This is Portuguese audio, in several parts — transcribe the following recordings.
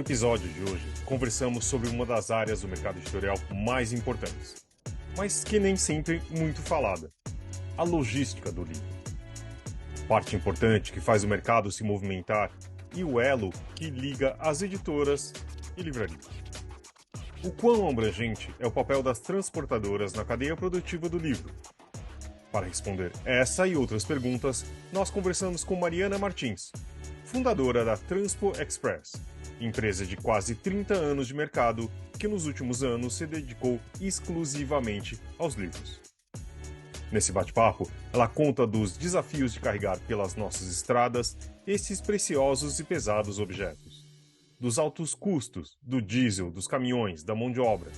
episódio de hoje, conversamos sobre uma das áreas do mercado editorial mais importantes, mas que nem sempre muito falada: a logística do livro. Parte importante que faz o mercado se movimentar e o elo que liga as editoras e livrarias. O quão abrangente é o papel das transportadoras na cadeia produtiva do livro? Para responder essa e outras perguntas, nós conversamos com Mariana Martins, fundadora da Transpo Express, empresa de quase 30 anos de mercado que nos últimos anos se dedicou exclusivamente aos livros. Nesse bate-papo, ela conta dos desafios de carregar pelas nossas estradas esses preciosos e pesados objetos, dos altos custos, do diesel, dos caminhões, da mão de obra,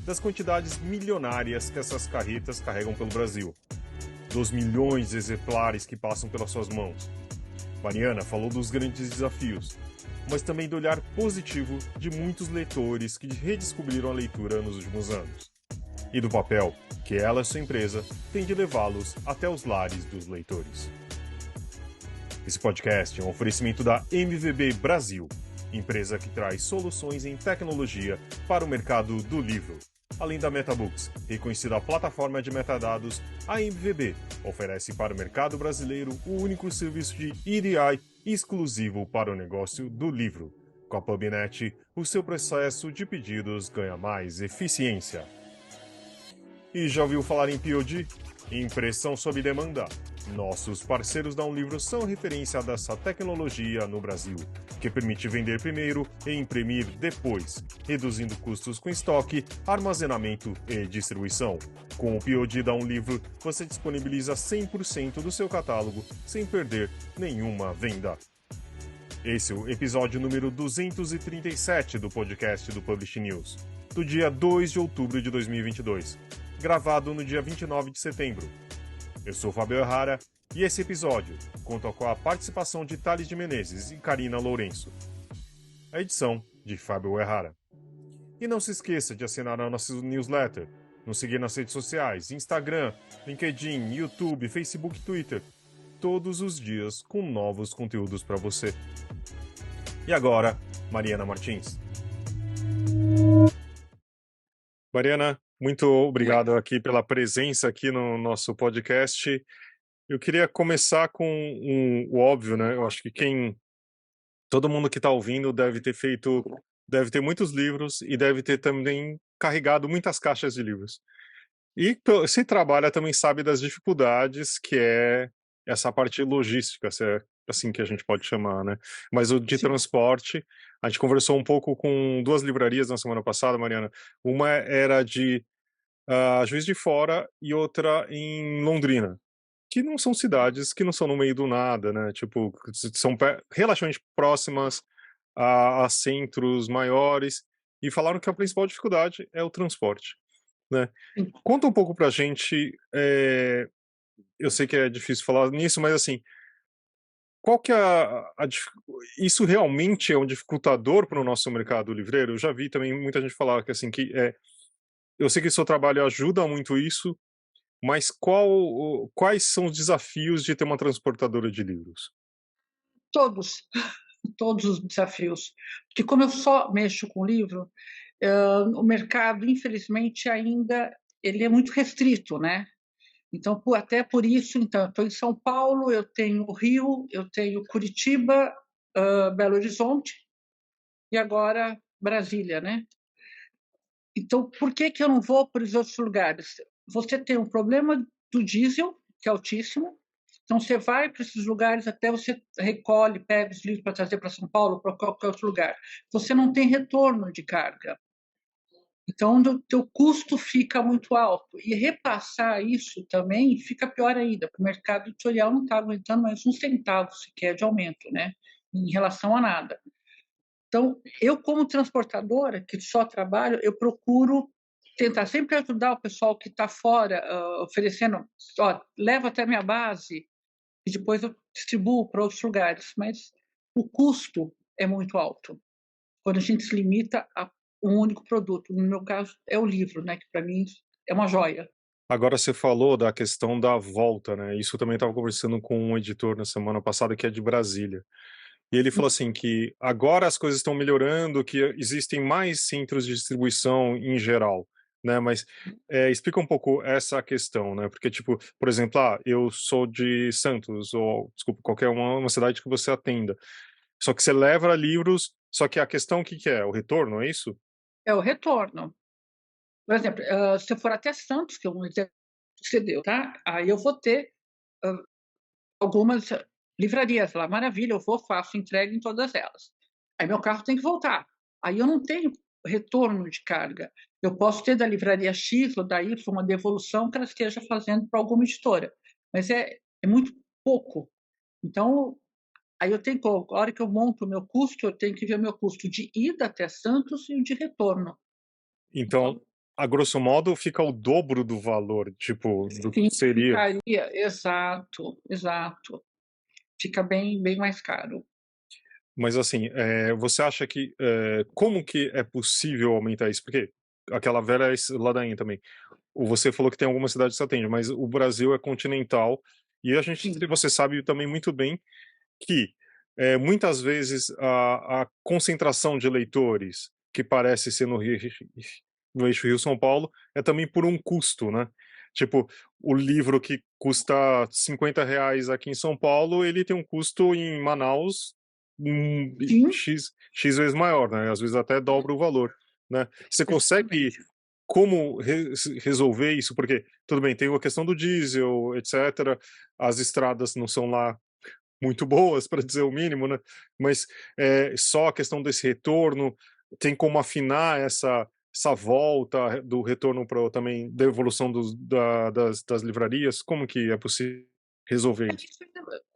das quantidades milionárias que essas carretas carregam pelo Brasil, dos milhões de exemplares que passam pelas suas mãos. Mariana falou dos grandes desafios, mas também do olhar positivo de muitos leitores que redescobriram a leitura nos últimos anos, e do papel que ela e sua empresa têm de levá-los até os lares dos leitores. Esse podcast é um oferecimento da MVB Brasil, empresa que traz soluções em tecnologia para o mercado do livro. Além da MetaBooks, reconhecida plataforma de metadados, a MVB oferece para o mercado brasileiro o único serviço de EDI exclusivo para o negócio do livro. Com a PubNet, o seu processo de pedidos ganha mais eficiência. E já ouviu falar em POD? Impressão sob demanda. Nossos parceiros da Unlivro são referência dessa tecnologia no Brasil, que permite vender primeiro e imprimir depois, reduzindo custos com estoque, armazenamento e distribuição. Com o POD da Unlivro, você disponibiliza 100% do seu catálogo sem perder nenhuma venda. Esse é o episódio número 237 do podcast do Publish News, do dia 2 de outubro de 2022, gravado no dia 29 de setembro. Eu sou Fábio Errara e esse episódio conta com a participação de Thales de Menezes e Karina Lourenço. A edição de Fábio Errara. E não se esqueça de assinar a nossa newsletter, nos seguir nas redes sociais, Instagram, LinkedIn, YouTube, Facebook e Twitter, todos os dias com novos conteúdos para você. E agora, Mariana Martins. Mariana, muito obrigado aqui pela presença aqui no nosso podcast. Eu queria começar com o óbvio, né? Eu acho que todo mundo que está ouvindo deve ter muitos livros e deve ter também carregado muitas caixas de livros. E se trabalha também sabe das dificuldades que é essa parte logística, se é assim que a gente pode chamar, né? Mas o de transporte, a gente conversou um pouco com duas livrarias na semana passada, Mariana. Uma era de Juiz de Fora e outra em Londrina, que não são cidades que não são no meio do nada, né? Tipo, são relativamente próximas a centros maiores, e falaram que a principal dificuldade é o transporte, né? Conta um pouco pra gente, eu sei que é difícil falar nisso, mas assim, qual que é isso realmente é um dificultador para o nosso mercado livreiro? Eu já vi também muita gente falar que assim, eu sei que o seu trabalho ajuda muito isso, mas quais são os desafios de ter uma transportadora de livros? Todos, todos os desafios. Porque como eu só mexo com livro, o mercado, infelizmente, ainda ele é muito restrito, né? Então, até por isso, então, eu estou em São Paulo, eu tenho Rio, eu tenho Curitiba, Belo Horizonte e agora Brasília, né? Então, por que eu não vou para os outros lugares? Você tem um problema do diesel, que é altíssimo. Então, você vai para esses lugares, até você recolhe, pega os livros para trazer para São Paulo, para qualquer outro lugar. Você não tem retorno de carga. Então, o teu custo fica muito alto. E repassar isso também fica pior ainda, porque o mercado editorial não está aguentando mais um centavo sequer de aumento, né? Em relação a nada. Então, eu, como transportadora, que só trabalho, eu procuro tentar sempre ajudar o pessoal que está fora, oferecendo, leva até a minha base e depois eu distribuo para outros lugares. Mas o custo é muito alto quando a gente se limita a um único produto. No meu caso, é o livro, né, que para mim é uma joia. Agora você falou da questão da volta, né? Isso também estava conversando com um editor na semana passada que é de Brasília. E ele falou assim que agora as coisas estão melhorando, que existem mais centros de distribuição em geral, né? Mas explica um pouco essa questão, né? Porque, tipo, por exemplo, eu sou de Santos, ou, desculpa, qualquer uma cidade que você atenda. Só que você leva livros, só que a questão o que que é? O retorno, é isso? É o retorno. Por exemplo, se eu for até Santos, que é um exemplo que você deu, tá? Aí eu vou ter algumas livrarias lá, maravilha, eu vou, faço entrega em todas elas. Aí meu carro tem que voltar. Aí eu não tenho retorno de carga. Eu posso ter da livraria X ou da Y uma devolução que ela esteja fazendo para alguma editora, mas é muito pouco. Então, aí eu tenho, a hora que eu monto o meu custo, eu tenho que ver o meu custo de ida até Santos e o de retorno. Então, a grosso modo, fica o dobro do valor, tipo, do que Sim, seria. ficaria, exato, exato. Fica bem, bem mais caro. Mas assim, você acha que como que é possível aumentar isso? Porque aquela velha ladainha também. Você falou que tem algumas cidades que atende, mas o Brasil é continental e a gente, Sim, você sabe também muito bem que muitas vezes a concentração de leitores que parece ser no eixo Rio-São Paulo é também por um custo, né? Tipo, o livro que custa R$ 50 aqui em São Paulo, ele tem um custo em Manaus sim, X vezes maior, né? Às vezes até dobra o valor, né? Você consegue exatamente. como resolver isso? Porque, tudo bem, tem a questão do diesel, etc. As estradas não são lá muito boas, para dizer o mínimo, né? Mas só a questão desse retorno, tem como afinar essa volta do retorno para também da evolução das livrarias? Como que é possível resolver isso?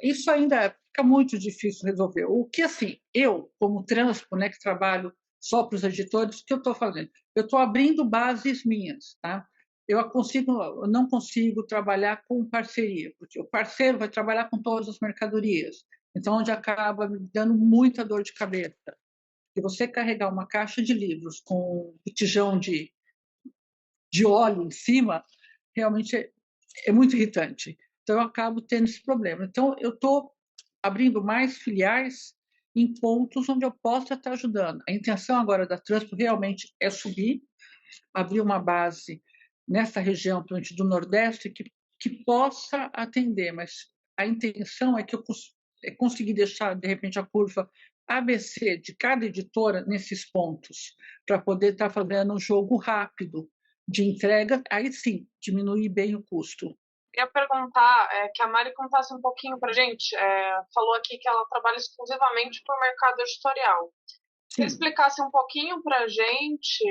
Isso ainda fica muito difícil resolver. O que, assim, eu, como Transpo, né, que trabalho só para os editores, o que eu estou fazendo? Eu estou abrindo bases minhas, tá? Eu não consigo trabalhar com parceria, porque o parceiro vai trabalhar com todas as mercadorias. Então, onde acaba me dando muita dor de cabeça. Se você carregar uma caixa de livros com um botijão de óleo em cima, realmente é muito irritante. Então, eu acabo tendo esse problema. Então, eu estou abrindo mais filiais em pontos onde eu possa estar ajudando. A intenção agora da Transpo realmente é subir, abrir uma base nessa região, principalmente do Nordeste, que possa atender, mas a intenção é que eu conseguir deixar, de repente, a curva ABC de cada editora nesses pontos, para poder estar fazendo um jogo rápido de entrega, aí sim, diminuir bem o custo. Queria perguntar que a Mari contasse um pouquinho para a gente. Falou aqui que ela trabalha exclusivamente para o mercado editorial. Você Sim. explicasse um pouquinho para a gente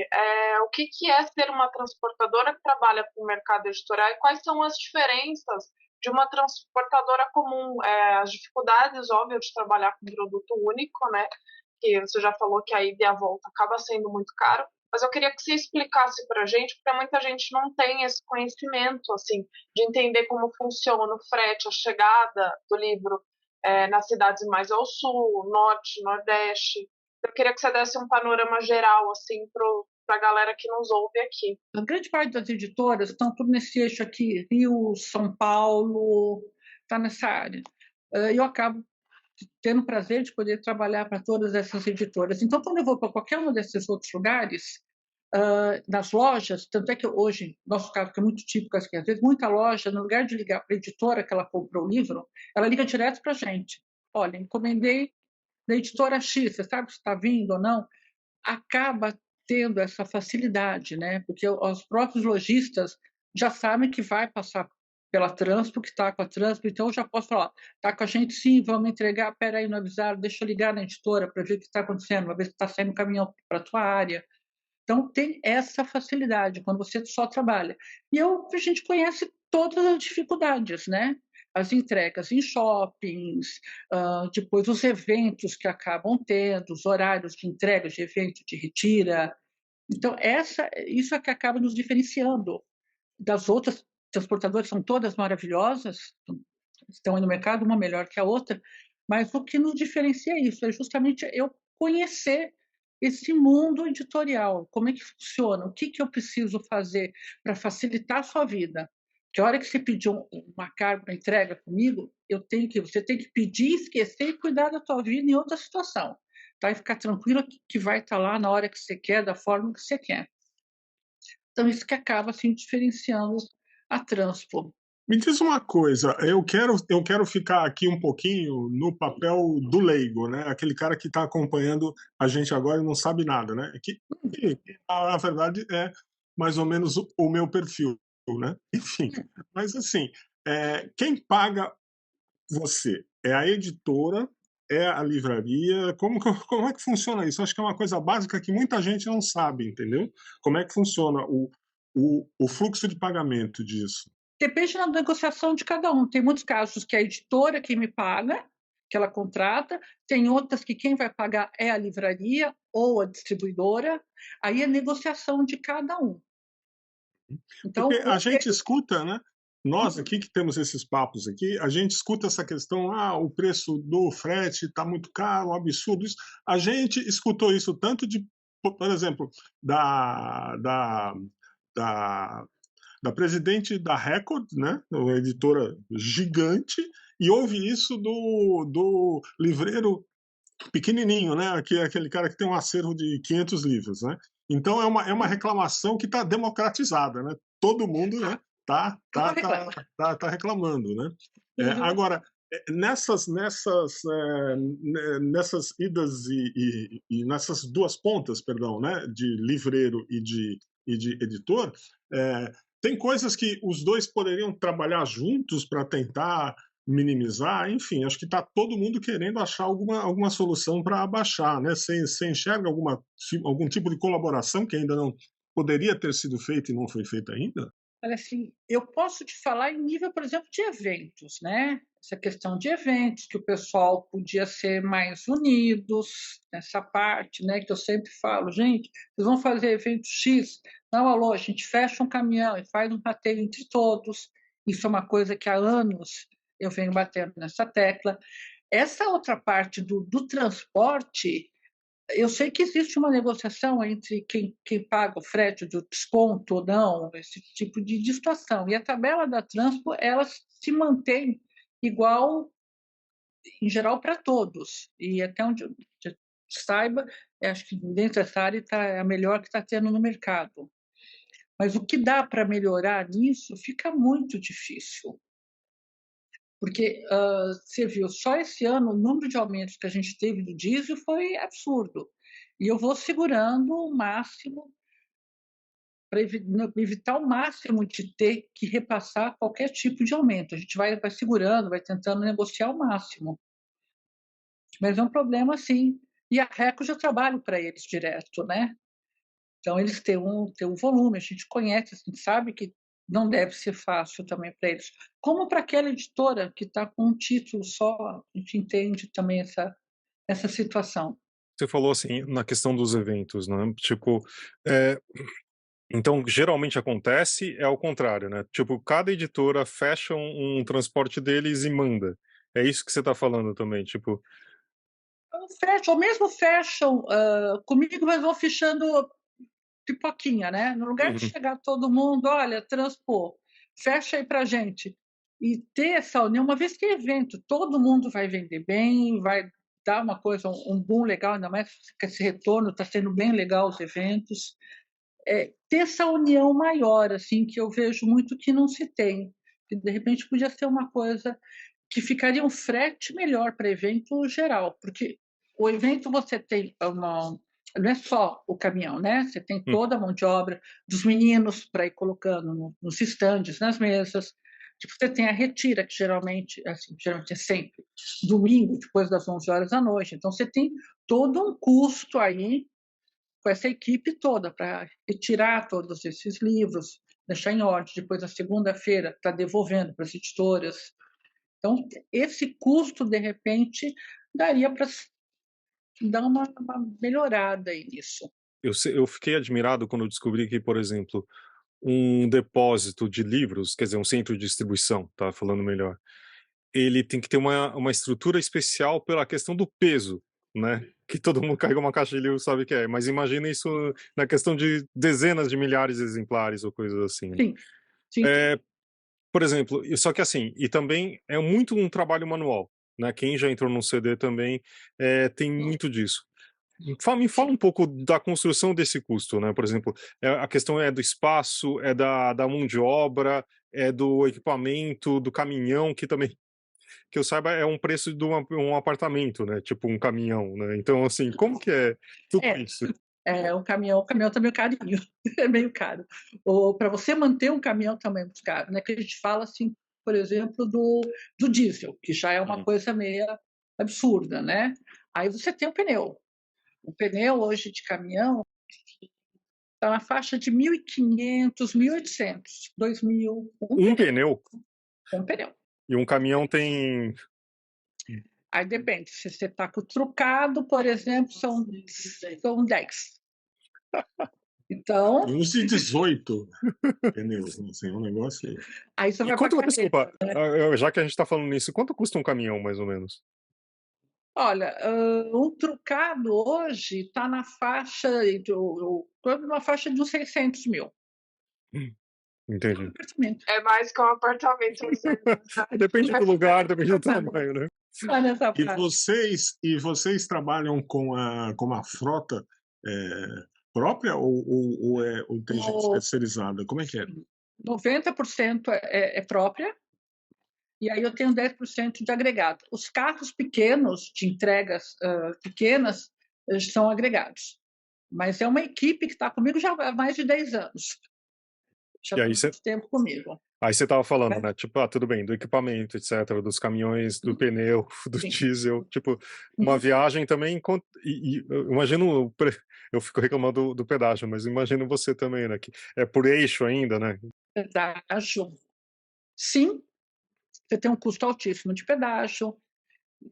o que é ser uma transportadora que trabalha para o mercado editorial e quais são as diferenças de uma transportadora comum, as dificuldades, óbvio, de trabalhar com produto único, né? Que você já falou que a ida e a volta acaba sendo muito caro, mas eu queria que você explicasse para a gente, porque muita gente não tem esse conhecimento, assim, de entender como funciona o frete, a chegada do livro nas cidades mais ao sul, norte, nordeste. Eu queria que você desse um panorama geral, assim, para a galera que nos ouve aqui. A grande parte das editoras estão tudo nesse eixo aqui, Rio, São Paulo, está nessa área. Eu acabo tendo o prazer de poder trabalhar para todas essas editoras. Então, quando eu vou para qualquer um desses outros lugares, nas lojas, tanto é que hoje, nosso caso, que é muito típico, assim, às vezes muita loja, no lugar de ligar para a editora que ela comprou o livro, ela liga direto para a gente. Olha, encomendei da editora X, você sabe se está vindo ou não? Acaba tendo essa facilidade, né? Porque os próprios lojistas já sabem que vai passar pela Transpo, que está com a Transpo, então eu já posso falar, está com a gente sim, vamos entregar, espera aí, não avisaram, deixa eu ligar na editora para ver o que está acontecendo, uma vez que está saindo um caminhão para a tua área. Então tem essa facilidade quando você só trabalha. E a gente conhece todas as dificuldades, né? As entregas em shoppings, depois os eventos que acabam tendo, os horários de entrega, de evento, de retira. Então, isso é que acaba nos diferenciando das outras transportadoras, são todas maravilhosas, estão aí no mercado, uma melhor que a outra, mas o que nos diferencia é isso, é justamente eu conhecer esse mundo editorial, como é que funciona, o que eu preciso fazer para facilitar a sua vida. Que a hora que você pedir uma carga, uma entrega comigo, você tem que pedir, esquecer e cuidar da tua vida em outra situação. Tá? E ficar tranquilo que vai estar lá na hora que você quer, da forma que você quer. Então, isso que acaba assim, diferenciando a Transpo. Me diz uma coisa, eu quero ficar aqui um pouquinho no papel do leigo, né? Aquele cara que está acompanhando a gente agora e não sabe nada, né? Que, na verdade, é mais ou menos o meu perfil, né? Enfim, mas assim, quem paga você? É a editora? É a livraria? Como é que funciona isso? Acho que é uma coisa básica que muita gente não sabe, entendeu? Como é que funciona o fluxo de pagamento disso? Depende da negociação de cada um. Tem muitos casos que é a editora que me paga, que ela contrata, tem outras que quem vai pagar é a livraria ou a distribuidora, aí é negociação de cada um. Então, Porque a gente escuta, né? Nós aqui que temos esses papos aqui, a gente escuta essa questão, o preço do frete está muito caro, um absurdo isso. A gente escutou isso tanto por exemplo, da, da, da presidente da Record, né? Uma editora gigante, e houve isso do livreiro pequenininho, né? Aquele cara que tem um acervo de 500 livros, né? Então é uma reclamação que está democratizada, né? Todo mundo, né? Tá reclamando, né? Agora nessas idas e nessas duas pontas, perdão, né? De livreiro e de editor, tem coisas que os dois poderiam trabalhar juntos para tentar minimizar, enfim, acho que está todo mundo querendo achar alguma solução para abaixar, né? Você enxerga algum tipo de colaboração que ainda não poderia ter sido feita e não foi feita ainda? Olha, assim, eu posso te falar em nível, por exemplo, de eventos, né? Essa questão de eventos, que o pessoal podia ser mais unidos nessa parte, né? Que eu sempre falo, gente, vocês vão fazer evento X? Não, alô, a gente fecha um caminhão e faz um passeio entre todos. Isso é uma coisa que há anos eu venho batendo nessa tecla. Essa outra parte do transporte, eu sei que existe uma negociação entre quem paga o frete do desconto ou não, esse tipo de situação. E a tabela da Transpo, ela se mantém igual, em geral, para todos. E até onde eu saiba, acho que dentro dessa área é a melhor que está tendo no mercado. Mas o que dá para melhorar nisso fica muito difícil. Porque você viu, só esse ano o número de aumentos que a gente teve do diesel foi absurdo. E eu vou segurando o máximo para evitar o máximo de ter que repassar qualquer tipo de aumento. A gente vai segurando, vai tentando negociar o máximo. Mas é um problema, sim. E a Record eu trabalho para eles direto, né? Então, eles têm um volume, a gente conhece, a gente sabe que não deve ser fácil também para eles. Como para aquela editora que está com um título só, a gente entende também essa situação. Você falou assim, na questão dos eventos, né? Tipo, então, geralmente acontece é ao contrário, né? Tipo, cada editora fecha um transporte deles e manda. É isso que você está falando também, tipo... Fecham, ou mesmo fecham comigo, mas vão fechando pipoquinha, né? No lugar de chegar todo mundo, olha, Transpo, fecha aí pra gente. E ter essa união, uma vez que é evento, todo mundo vai vender bem, vai dar uma coisa, um boom legal, ainda mais que esse retorno está sendo bem legal os eventos. Ter essa união maior, assim, que eu vejo muito que não se tem. Que de repente podia ser uma coisa que ficaria um frete melhor para evento geral, porque o evento você tem não é só o caminhão, né? Você tem toda a mão de obra dos meninos para ir colocando nos estandes, nas mesas. Tipo, você tem a retira, que geralmente é sempre domingo, depois das 11 horas da noite. Então, você tem todo um custo aí com essa equipe toda para retirar todos esses livros, deixar em ordem. Depois, na segunda-feira, está devolvendo para as editoras. Então, esse custo, de repente, daria para dar uma melhorada aí nisso. Eu fiquei admirado quando eu descobri que, por exemplo, um depósito de livros, quer dizer, um centro de distribuição, tá falando melhor, ele tem que ter uma estrutura especial pela questão do peso, né? Que todo mundo carrega uma caixa de livros sabe que é, mas imagina isso na questão de dezenas de milhares de exemplares ou coisas assim. Sim, sim. por exemplo, só que assim, e também é muito um trabalho manual, né? Quem já entrou no CD também tem muito disso. Me fala um pouco da construção desse custo, né? Por exemplo, a questão é do espaço, é da mão de obra, é do equipamento, do caminhão, que também, que eu saiba, é um preço de um apartamento, né? Tipo um caminhão, né? Então, assim, como que é tudo isso? O caminhão tá meio carinho, é meio caro. Para você manter um caminhão também é muito caro, né? Que a gente fala, assim, por exemplo, do diesel, que já é uma coisa meio absurda, né? Aí você tem o pneu. O pneu hoje de caminhão está na faixa de 1.500, 1.800, 2.000. Um pneu? Um pneu. E um caminhão tem... Aí depende, se você está com o trucado, por exemplo, são 10. Então... Uns de 18 pneus, assim, um negócio... Aí você vai desculpa, já que a gente está falando nisso, quanto custa um caminhão, mais ou menos? Olha, um trucado hoje está na faixa de uns 600 mil. Entendi. É mais que um apartamento. Depende do lugar, depende do tamanho, né? E vocês trabalham com a frota própria ou tem gente terceirizada? Como é que é? 90% é própria, e aí eu tenho 10% de agregado. Os carros pequenos, de entregas pequenas, são agregados. Mas é uma equipe que está comigo já há mais de 10 anos. Já tem muito tempo comigo. Aí você estava falando, né? Tipo, tudo bem, do equipamento, etc., dos caminhões, do pneu, do diesel. Tipo, uma viagem também. E eu imagino, eu fico reclamando do pedágio, mas imagino você também, né? Que é por eixo ainda, né? Pedágio. Sim, você tem um custo altíssimo de pedágio.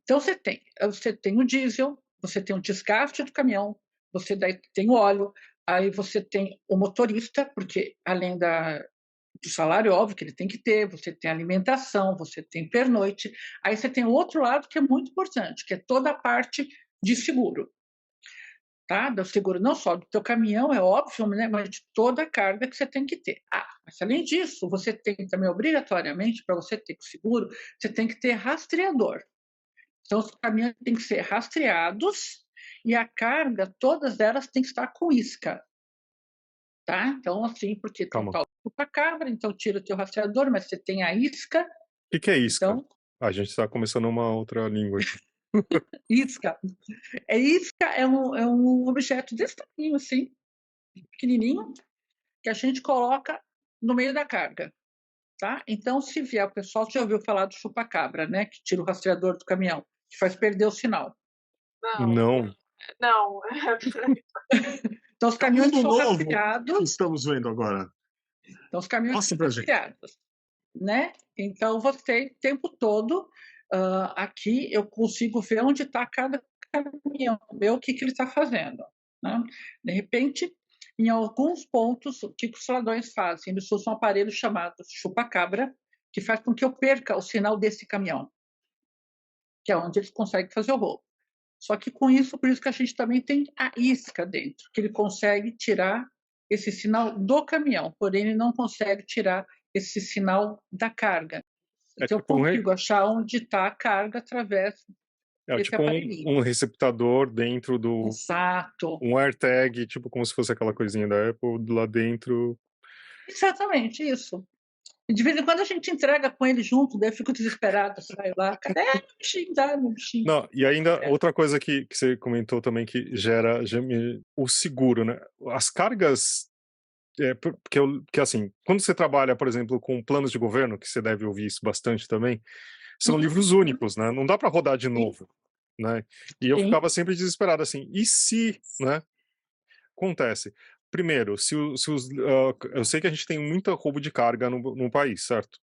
Então, você tem o diesel, você tem o desgaste do caminhão, você daí tem o óleo, aí você tem o motorista, porque além do salário, óbvio que ele tem que ter, você tem alimentação, você tem pernoite, aí você tem o outro lado que é muito importante, que é toda a parte de seguro. Tá? Do seguro não só do teu caminhão, é óbvio, né? Mas de toda a carga que você tem que ter. Mas além disso, você tem também, obrigatoriamente, para você ter seguro, você tem que ter rastreador. Então, os caminhões têm que ser rastreados e a carga, todas elas têm que estar com isca. Tá? Então, assim, porque tem tal chupa-cabra, então tira o teu rastreador, mas você tem a isca. O que é isca? Então, a gente está começando uma outra língua aqui. Isca. Isca é um objeto desse tamanho, assim, pequenininho, que a gente coloca no meio da carga. Tá? Então, se vier, o pessoal já ouviu falar do chupa-cabra, né? Que tira o rastreador do caminhão, que faz perder o sinal. Não. Então, os caminhões são rastreados. Estamos vendo agora. Então, os caminhões são rastreados. Né? Então, você, o tempo todo, aqui eu consigo ver onde está cada caminhão, ver o que ele está fazendo. Né? De repente, em alguns pontos, o que os ladrões fazem? Eles usam um aparelho chamado chupa-cabra, que faz com que eu perca o sinal desse caminhão, que é onde eles conseguem fazer o roubo. Só que com isso, por isso que a gente também tem a isca dentro, que ele consegue tirar esse sinal do caminhão, porém ele não consegue tirar esse sinal da carga. Então, eu consigo achar onde está a carga através desse aparelhinho. Um receptador dentro do... Exato. Um AirTag, tipo como se fosse aquela coisinha da Apple lá dentro. Exatamente, isso. E de vez em quando a gente entrega com ele junto, daí eu fico desesperado, saio lá, cadê meu bichinho? Dá meu bichinho. Não, e ainda outra coisa que você comentou também que gera o seguro, né? As cargas... porque assim, quando você trabalha, por exemplo, com planos de governo, que você deve ouvir isso bastante também, são livros únicos, né? Não dá para rodar de novo, né? E eu ficava sempre desesperado assim, e se, né? Acontece. Primeiro, eu sei que a gente tem muita roubo de carga no país, certo?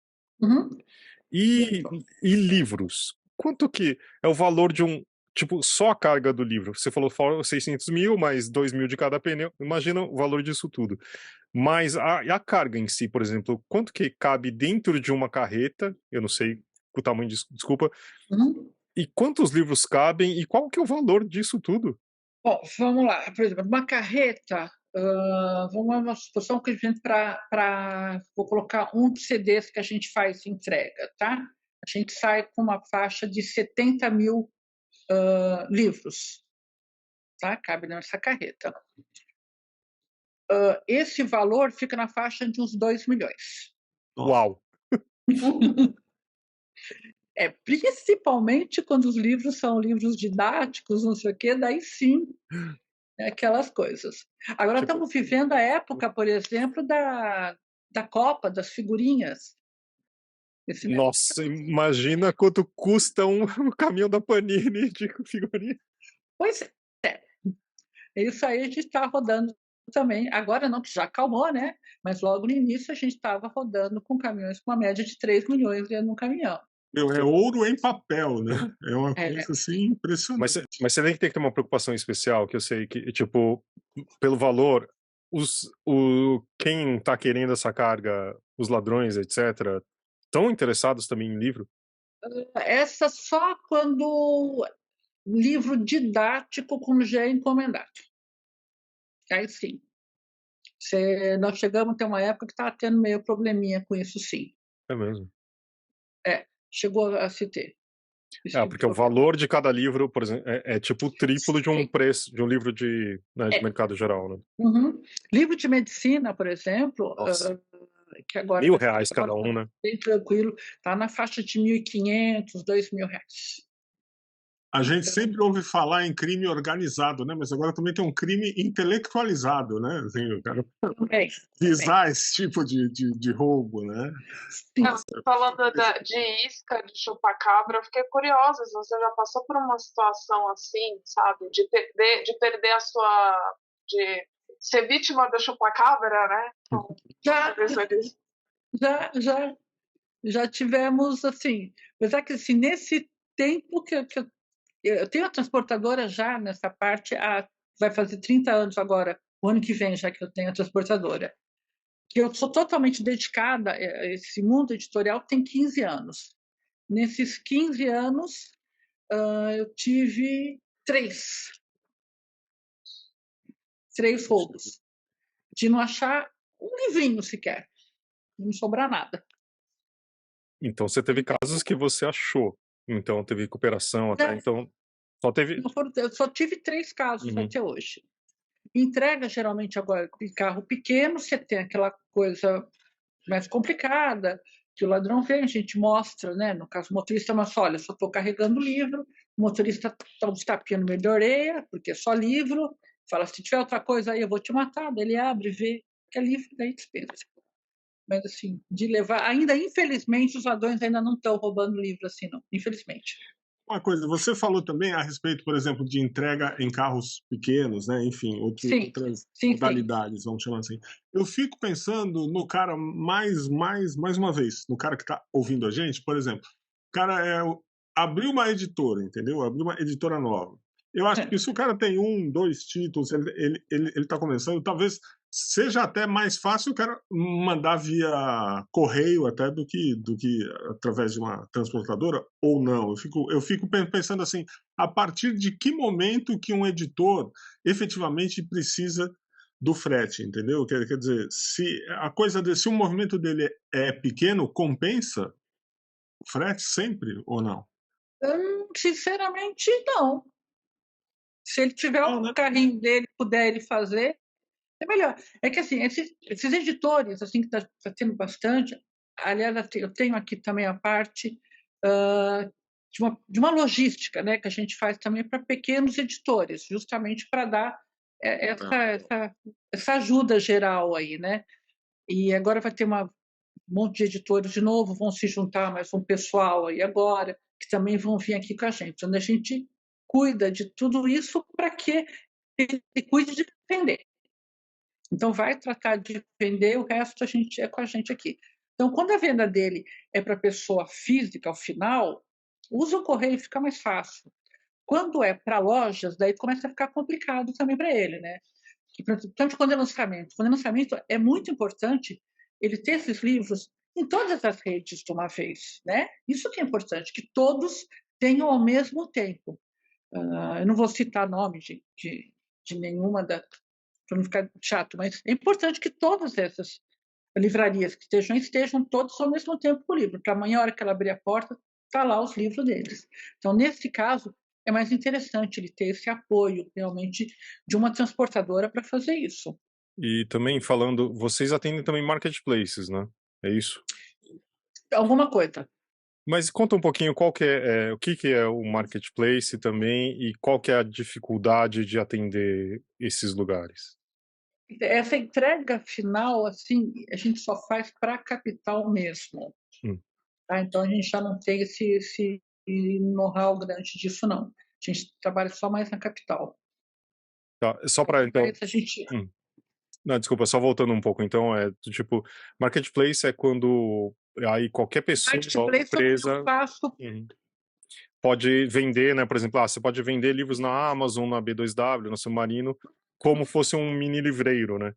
E livros? Quanto que é o valor de tipo, só a carga do livro? Você falou 600 mil, mais 2 mil de cada pneu. Imagina o valor disso tudo. Mas a carga em si, por exemplo, quanto que cabe dentro de uma carreta? Eu não sei o tamanho disso, desculpa. E quantos livros cabem? E qual que é o valor disso tudo? Bom, vamos lá. Por exemplo, uma carreta, vamos uma suposição que a gente vou colocar um dos CDs que a gente faz entrega, tá? A gente sai com uma faixa de 70 mil livros, tá? Cabe nessa carreta. Esse valor fica na faixa de uns 2 milhões. Uau! Principalmente quando os livros são livros didáticos, não sei o quê, daí sim, aquelas coisas. Agora estamos vivendo a época, por exemplo, da Copa, das figurinhas. Nossa, imagina quanto custa um caminhão da Panini de figurinha. Pois é. Isso aí a gente está rodando também. Agora não, que já acalmou, né? Mas logo no início a gente estava rodando com caminhões com uma média de 3 milhões dentro de um caminhão. É ouro em papel, né? É uma coisa assim impressionante. Mas você tem que ter uma preocupação especial, que eu sei que, tipo, pelo valor, quem está querendo essa carga, os ladrões, etc., estão interessados também em livro? Essa só quando livro didático como já é encomendado. Aí sim. Nós chegamos a ter uma época que estava tendo meio probleminha com isso, sim. É mesmo? Chegou a se ter. Porque o valor de cada livro, por exemplo, é tipo o triplo de um preço de um livro de mercado geral, né? Uhum. Livro de medicina, por exemplo, que agora R$1.000 cada um, né? Bem tranquilo, está na faixa de R$1.500, R$2.000. A gente sempre ouve falar em crime organizado, né? Mas agora também tem um crime intelectualizado, né? Assim, eu quero visar esse tipo de roubo, né? Falando de isca, de chupacabra, eu fiquei curiosa se você já passou por uma situação assim, sabe? De perder a sua... de ser vítima da chupacabra, né? Já tivemos, assim... Apesar que, assim, nesse tempo que eu tenho a transportadora já nessa parte, vai fazer 30 anos agora, o ano que vem, já que eu tenho a transportadora. Que eu sou totalmente dedicada a esse mundo editorial, tem 15 anos. Nesses 15 anos, eu tive 3 roubos. De não achar um livrinho sequer. Não sobrar nada. Então você teve casos que você achou. Então teve recuperação até. Então só teve. Eu só tive 3 casos até hoje. Entrega, geralmente, agora em carro pequeno, você tem aquela coisa mais complicada, que o ladrão vem, a gente mostra, né? No caso, o motorista mostra, olha, só estou carregando o livro, o motorista dá uns tapinhas no meio da orelha, porque é só livro, fala, se tiver outra coisa aí, eu vou te matar. Daí ele abre, vê que é livro, daí dispensa. Mas, assim, de levar... Ainda, infelizmente, os ladrões ainda não estão roubando livro assim, não. Infelizmente. Uma coisa, você falou também a respeito, por exemplo, de entrega em carros pequenos, né? Enfim, outras modalidades, vamos chamar assim. Eu fico pensando no cara mais uma vez, no cara que está ouvindo a gente, por exemplo. O cara abriu uma editora, entendeu? Abriu uma editora nova. Eu acho que se o cara tem 1, 2 títulos, ele está começando, talvez seja até mais fácil o cara mandar via correio até do que através de uma transportadora, ou não. Eu fico pensando assim, a partir de que momento que um editor efetivamente precisa do frete, entendeu? Quer dizer, se o movimento dele é pequeno, compensa o frete sempre ou não? Sinceramente, não. Se ele tiver o carrinho dele, puder ele fazer, é melhor. É que, assim, esses editores, assim, que está tendo bastante, aliás, eu tenho aqui também a parte de uma logística, né, que a gente faz também para pequenos editores, justamente para dar essa ajuda geral aí, né? E agora vai ter um monte de editores de novo, vão se juntar mais um pessoal aí agora, que também vão vir aqui com a gente, onde a gente cuida de tudo isso para que ele cuide de vender. Então, vai tratar de vender, o resto é com a gente aqui. Então, quando a venda dele é para pessoa física, ao final, usa o correio, fica mais fácil. Quando é para lojas, daí começa a ficar complicado também para ele, né? Tanto quando é lançamento. Quando é lançamento, é muito importante ele ter esses livros em todas as redes de uma vez, né? Isso que é importante, que todos tenham ao mesmo tempo. Eu não vou citar nome de nenhuma para não ficar chato, mas é importante que todas essas livrarias que estejam todos ao mesmo tempo com o livro, para amanhã, a hora que ela abrir a porta, tá lá os livros deles. Então, nesse caso, é mais interessante ele ter esse apoio, realmente, de uma transportadora para fazer isso. E também falando, vocês atendem também marketplaces, né? É isso? Alguma coisa. Mas conta um pouquinho qual que o que que é o marketplace também e qual que é a dificuldade de atender esses lugares. Essa entrega final, assim, a gente só faz para a capital mesmo. Tá? Então, a gente já não tem esse know-how grande disso, não. A gente trabalha só mais na capital. Tá, só para então. A gente... Não, desculpa, só voltando um pouco. Então, tipo, marketplace é quando aí qualquer pessoa, empresa, eu faço... pode vender, né? Por exemplo, você pode vender livros na Amazon, na B2W, no Submarino, como fosse um mini livreiro, né?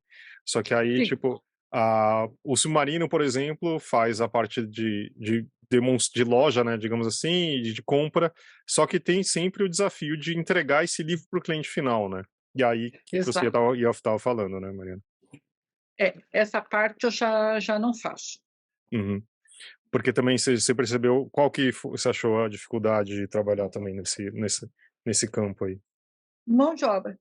Só que aí, tipo, o Submarino, por exemplo, faz a parte de loja, né, digamos assim, de compra, só que tem sempre o desafio de entregar esse livro para o cliente final, né? E aí que você estava falando, né, Mariana? Essa parte eu já não faço. Porque também você percebeu qual que você achou a dificuldade de trabalhar também nesse campo aí? Mão de obra.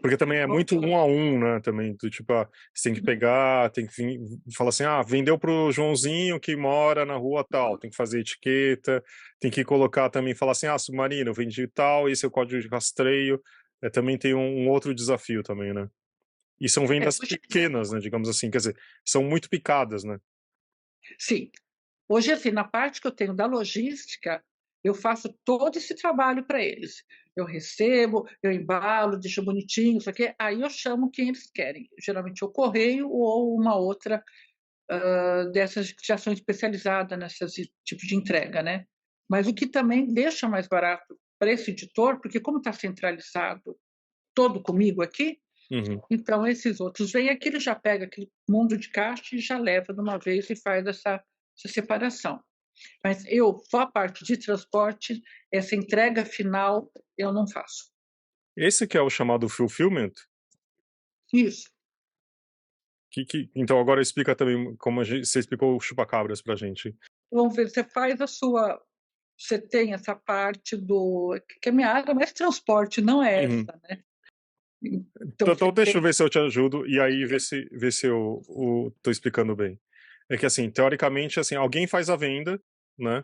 Porque também é muito 1 a 1, né, também, tipo, você tem que pegar, tem que falar assim, vendeu pro Joãozinho que mora na rua tal, tem que fazer etiqueta, tem que colocar também, falar assim, Submarino, eu vendi tal, esse é o código de rastreio, também tem um outro desafio também, né? E são vendas pequenas, né, digamos assim, quer dizer, são muito picadas, né? Sim. Hoje, assim, na parte que eu tenho da logística, eu faço todo esse trabalho para eles. Eu recebo, eu embalo, deixo bonitinho, isso aqui. Aí eu chamo quem eles querem. Geralmente o correio ou uma outra dessas que já são especializadas nesse tipo de entrega, né? Mas o que também deixa mais barato para esse editor, porque como está centralizado todo comigo aqui, então esses outros vêm aqui, ele já pega aquele mundo de caixa e já leva de uma vez e faz essa separação. Mas só a parte de transporte, essa entrega final, eu não faço. Esse que é o chamado fulfillment? Isso. Então agora explica também como você explicou o chupa-cabras pra gente. Vamos ver, você tem essa parte que a minha área é mais transporte, não é essa, né? Então deixa eu ver se eu te ajudo e aí ver se eu tô explicando bem. É que assim, teoricamente, assim, alguém faz a venda, né?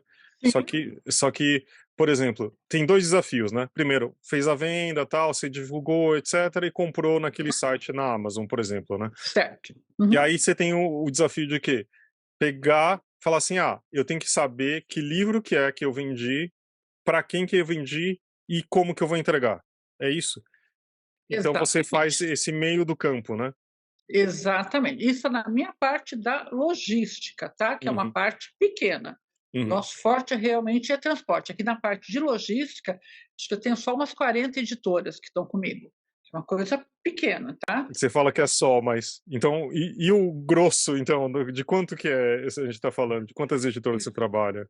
Só que, por exemplo, tem 2 desafios, né? Primeiro, fez a venda, tal, você divulgou, etc, e comprou naquele site na Amazon, por exemplo, né? Certo. E aí você tem o desafio de quê? Pegar, falar assim, eu tenho que saber que livro que é que eu vendi, para quem que eu vendi e como que eu vou entregar. É isso? Então você faz esse meio do campo, né? Exatamente. Isso é na minha parte da logística, tá? Que é uma parte pequena. Nosso forte realmente é transporte. Aqui na parte de logística, acho que eu tenho só umas 40 editoras que estão comigo. É uma coisa pequena, tá? Você fala que é só, mas... Então, e o grosso, então, de quanto que é a gente está falando? De quantas editoras você trabalha?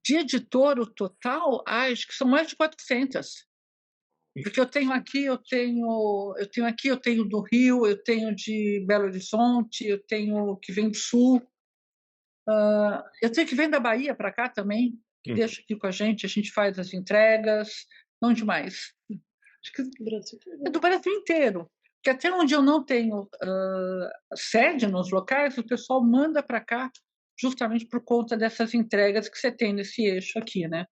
De editor, o total, acho que são mais de 400. Porque eu tenho do Rio, eu tenho de Belo Horizonte, eu tenho que vem do Sul, eu tenho que vem da Bahia para cá também, que deixa aqui com a gente faz as entregas, não demais. Acho que é do Brasil inteiro. Porque até onde eu não tenho sede nos locais, o pessoal manda para cá justamente por conta dessas entregas que você tem nesse eixo aqui, né?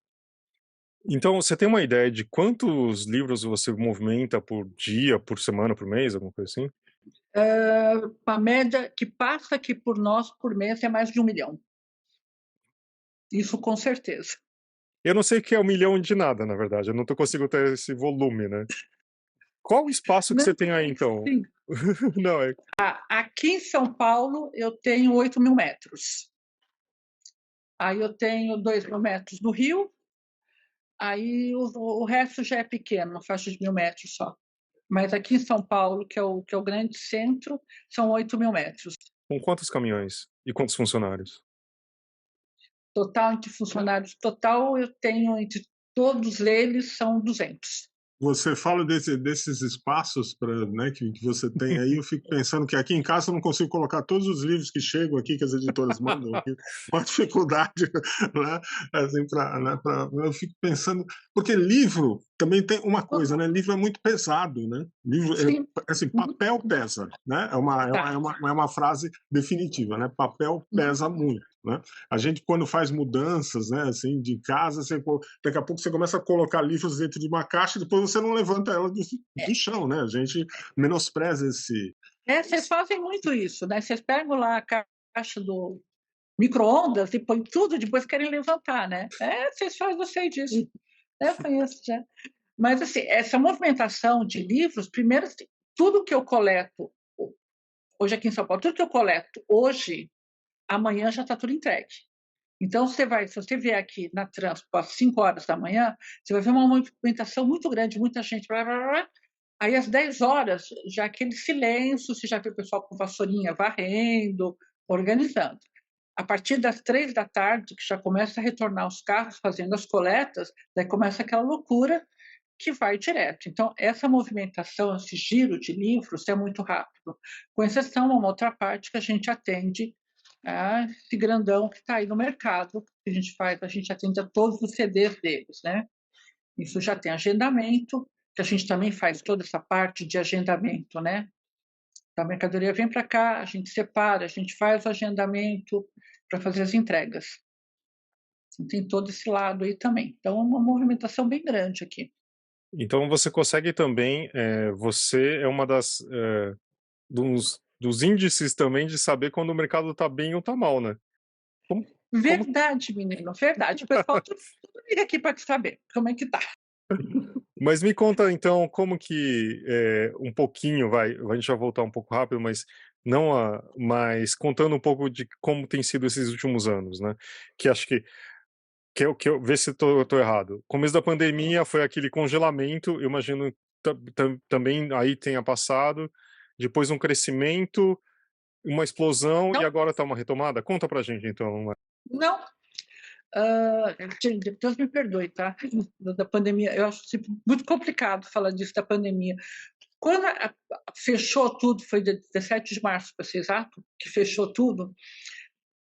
Então, você tem uma ideia de quantos livros você movimenta por dia, por semana, por mês, alguma coisa assim? A média que passa aqui por nós por mês é mais de 1 milhão. Isso com certeza. Eu não sei o que é 1 milhão de nada, na verdade. Eu não consigo ter esse volume, né? Qual o espaço que você tem aí, então? Não, Aqui em São Paulo, eu tenho 8 mil metros. Aí eu tenho 2 mil metros no Rio. Aí o resto já é pequeno, uma faixa de 1.000 metros só. Mas aqui em São Paulo, que é o grande centro, são 8 mil metros. Com quantos caminhões e quantos funcionários? Total, entre funcionários, eu tenho, entre todos eles, são 200. Você fala desses espaços né, que você tem aí, eu fico pensando que aqui em casa eu não consigo colocar todos os livros que chegam aqui, que as editoras mandam aqui, uma dificuldade, né, assim, eu fico pensando, porque livro também tem uma coisa, né, livro é muito pesado, né, livro, Sim. assim, papel pesa, né, é uma frase definitiva, né, papel pesa muito. Né? A gente, quando faz mudanças, né, assim, de casa, daqui a pouco você começa a colocar livros dentro de uma caixa e depois você não levanta ela do chão, né? A gente menospreza esse... Vocês fazem muito isso, né? Vocês pegam lá a caixa do micro-ondas e põem tudo, depois querem levantar, né? Vocês fazem, eu sei disso. Eu conheço já. Mas, assim, essa movimentação de livros, primeiro, assim, tudo que eu coleto, hoje aqui em São Paulo, tudo que eu coleto hoje, amanhã já está tudo entregue. Então, se você vier aqui na Transpo às 5 horas da manhã, você vai ver uma movimentação muito grande, muita gente, blá, blá, blá. Aí, às 10 horas, já aquele silêncio, você já vê o pessoal com vassourinha varrendo, organizando. A partir das 3 da tarde, que já começa a retornar os carros fazendo as coletas, daí começa aquela loucura que vai direto. Então, essa movimentação, esse giro de livros é muito rápido, com exceção a uma outra parte que a gente atende esse grandão que está aí no mercado, que a gente atende a todos os CDs deles, né? Isso já tem agendamento, que a gente também faz toda essa parte de agendamento, né? A mercadoria vem para cá, a gente separa, a gente faz o agendamento para fazer as entregas. Tem todo esse lado aí também. Então, é uma movimentação bem grande aqui. Então você consegue também, você é uma dos índices também de saber quando o mercado está bem ou está mal, né? Verdade, menino, verdade. O pessoal tudo liga aqui para saber como é que tá. Mas me conta então como que um pouquinho, a gente vai voltar um pouco rápido, mas mas contando um pouco de como tem sido esses últimos anos, né? Que acho que eu ver se eu tô errado. Começo da pandemia foi aquele congelamento, eu imagino também aí tenha passado, depois um crescimento, uma explosão e agora está uma retomada. Conta pra gente então. Não. Deus me perdoe, tá? Da pandemia. Eu acho muito complicado falar disso da pandemia. Quando fechou tudo, foi dia 17 de março, para ser exato, que fechou tudo,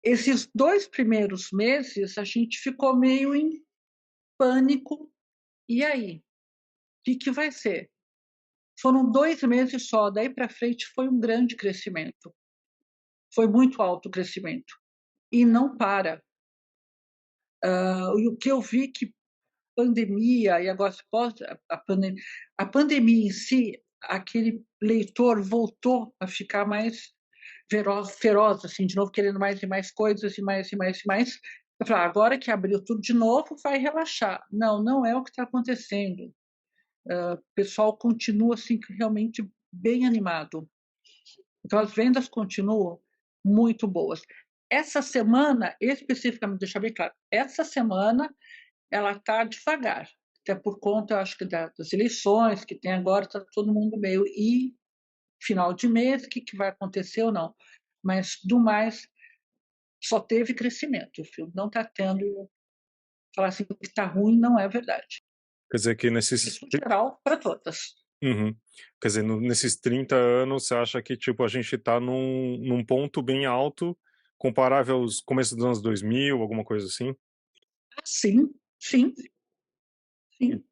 esses 2 primeiros meses a gente ficou meio em pânico. E aí? O que vai ser? Foram 2 meses só, daí para frente foi um grande crescimento. Foi muito alto o crescimento. E não para. E o que eu vi que pandemia, e agora pós a pandemia em si, aquele leitor voltou a ficar mais feroz, assim, de novo, querendo mais e mais coisas, e mais, e mais, e mais. Eu falei, agora que abriu tudo de novo, vai relaxar. Não, não é o que está acontecendo. O pessoal continua, assim, realmente bem animado. Então, as vendas continuam muito boas. Essa semana, especificamente, deixa bem claro, essa semana ela está devagar, até por conta, acho que, das eleições que tem agora, está todo mundo meio final de mês, o que vai acontecer ou não. Mas, do mais, só teve crescimento. O filme não está tendo... Falar assim que está ruim não é verdade. Quer dizer que Isso geral para todas. Uhum. Quer dizer, nesses 30 anos, você acha que tipo, a gente está num ponto bem alto, comparável aos começos dos anos 2000, alguma coisa assim? Sim, sim. Sim.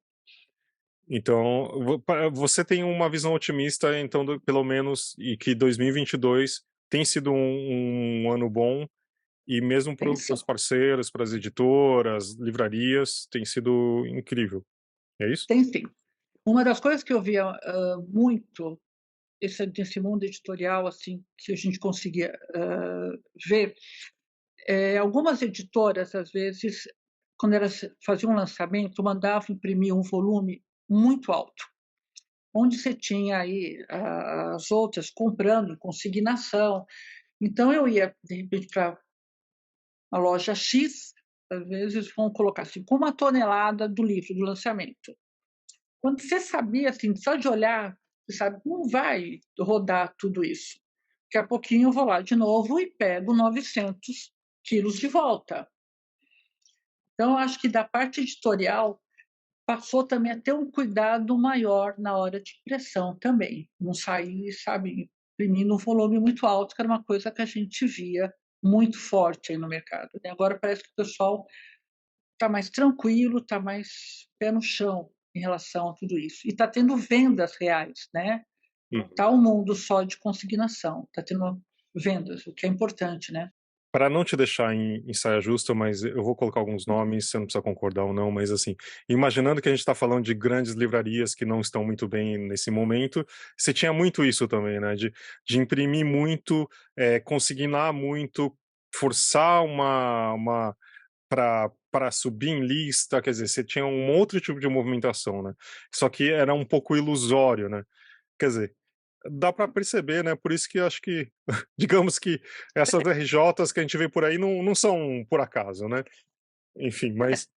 Então, você tem uma visão otimista, então, pelo menos, e que 2022 tem sido um ano bom, e mesmo para os parceiros, para as editoras, livrarias, tem sido incrível. É isso? Tem sim. Uma das coisas que eu via muito nesse mundo editorial, assim, que a gente conseguia ver, algumas editoras, às vezes, quando elas faziam um lançamento, mandavam imprimir um volume muito alto, onde você tinha aí as outras comprando em consignação. Então, eu ia, de repente, para a loja X, às vezes vão colocar assim, com 1 tonelada do livro do lançamento. Quando você sabia, assim, só de olhar, você sabe, não vai rodar tudo isso. Daqui a pouquinho eu vou lá de novo e pego 900 quilos de volta. Então, acho que da parte editorial, passou também a ter um cuidado maior na hora de impressão também. Não sair, sabe, imprimindo um volume muito alto, que era uma coisa que a gente via muito forte aí no mercado, né? Agora parece que o pessoal está mais tranquilo, está mais pé no chão em relação a tudo isso. E está tendo vendas reais, né? Não está um mundo só de consignação, está tendo vendas, o que é importante, né? Para não te deixar em saia justa, mas eu vou colocar alguns nomes, você não precisa concordar ou não, mas assim, imaginando que a gente está falando de grandes livrarias que não estão muito bem nesse momento, você tinha muito isso também, né? De imprimir muito, consignar muito, forçar uma para subir em lista, quer dizer, você tinha um outro tipo de movimentação, né? Só que era um pouco ilusório, né? Quer dizer, dá para perceber, né? Por isso que eu acho que, digamos que essas RJs que a gente vê por aí não são por acaso, né? Enfim, mas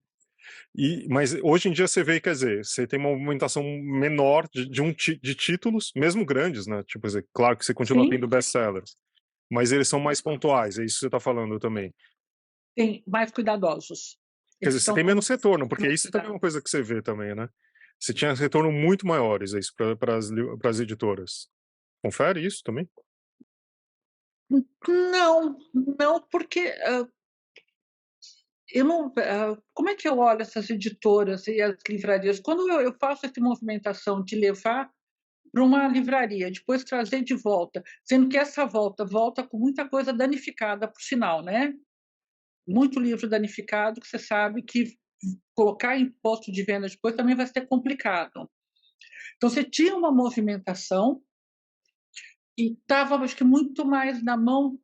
hoje em dia você vê, quer dizer, você tem uma movimentação menor de títulos, mesmo grandes, né? Tipo, quer dizer, claro que você continua Sim, tendo best-sellers, mas eles são mais pontuais, é isso que você está falando também. tem mais cuidadosos. Quer Eles dizer, você estão tem menos tomando retorno, porque mais isso também é cuidado. uma coisa que você vê também, né? Você tinha retorno muito maiores é isso para as editoras. Confere isso também? Não, não, porque eu não. Como é que eu olho essas editoras e as livrarias? Quando eu faço essa movimentação de levar para uma livraria, depois trazer de volta, sendo que essa volta com muita coisa danificada, por sinal, né? Muito livro danificado, que você sabe que colocar imposto de venda depois também vai ser complicado. Então, você tinha uma movimentação e estava, acho que, muito mais na mão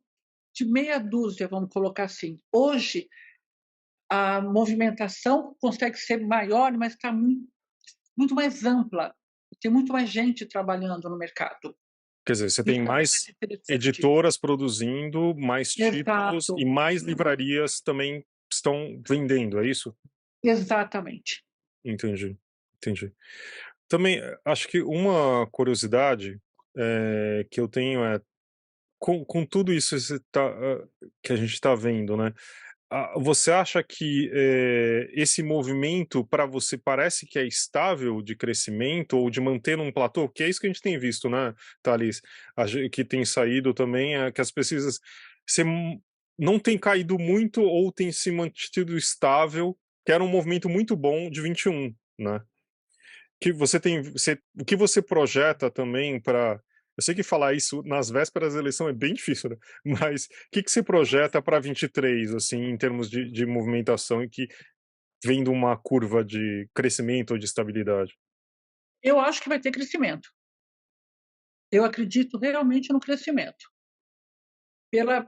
de meia dúzia, vamos colocar assim. Hoje, a movimentação consegue ser maior, mas está muito mais ampla. Tem muito mais gente trabalhando no mercado. Quer dizer, você tem Isso é mais mais interessante. editoras produzindo, mais títulos Exato, e mais livrarias também estão vendendo, é isso? exatamente. Entendi, entendi. Também acho que uma curiosidade que eu tenho é com tudo isso que a gente está vendo, né? Você acha que esse movimento para você parece que é estável de crescimento ou de manter num platô? Que é isso que a gente tem visto, né, Thalys? Que tem saído também, é que as pesquisas não tem caído muito ou tem se mantido estável, que era um movimento muito bom de 21, né? O que você projeta também para. Eu sei que falar isso nas vésperas da eleição é bem difícil, né? Mas o que você projeta para 23, assim, em termos de movimentação e que vem de uma curva de crescimento ou de estabilidade? Eu acho que vai ter crescimento. Eu acredito realmente no crescimento.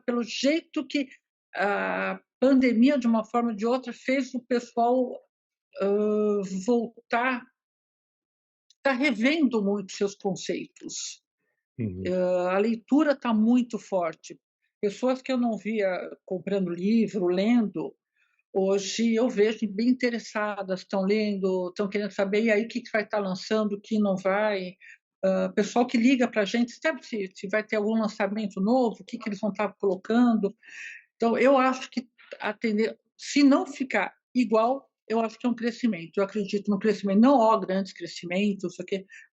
Pelo jeito que a pandemia, de uma forma ou de outra, fez o pessoal voltar, está revendo muito seus conceitos. Uhum. A leitura está muito forte. Pessoas que eu não via comprando livro, lendo, hoje eu vejo bem interessadas, estão lendo, estão querendo saber, e aí o que vai estar lançando, o que não vai. Pessoal que liga para a gente, sabe se vai ter algum lançamento novo, o que eles vão estar colocando. Então, eu acho que atender, se não ficar igual, eu acho que é um crescimento. Eu acredito no crescimento, não há grandes crescimentos,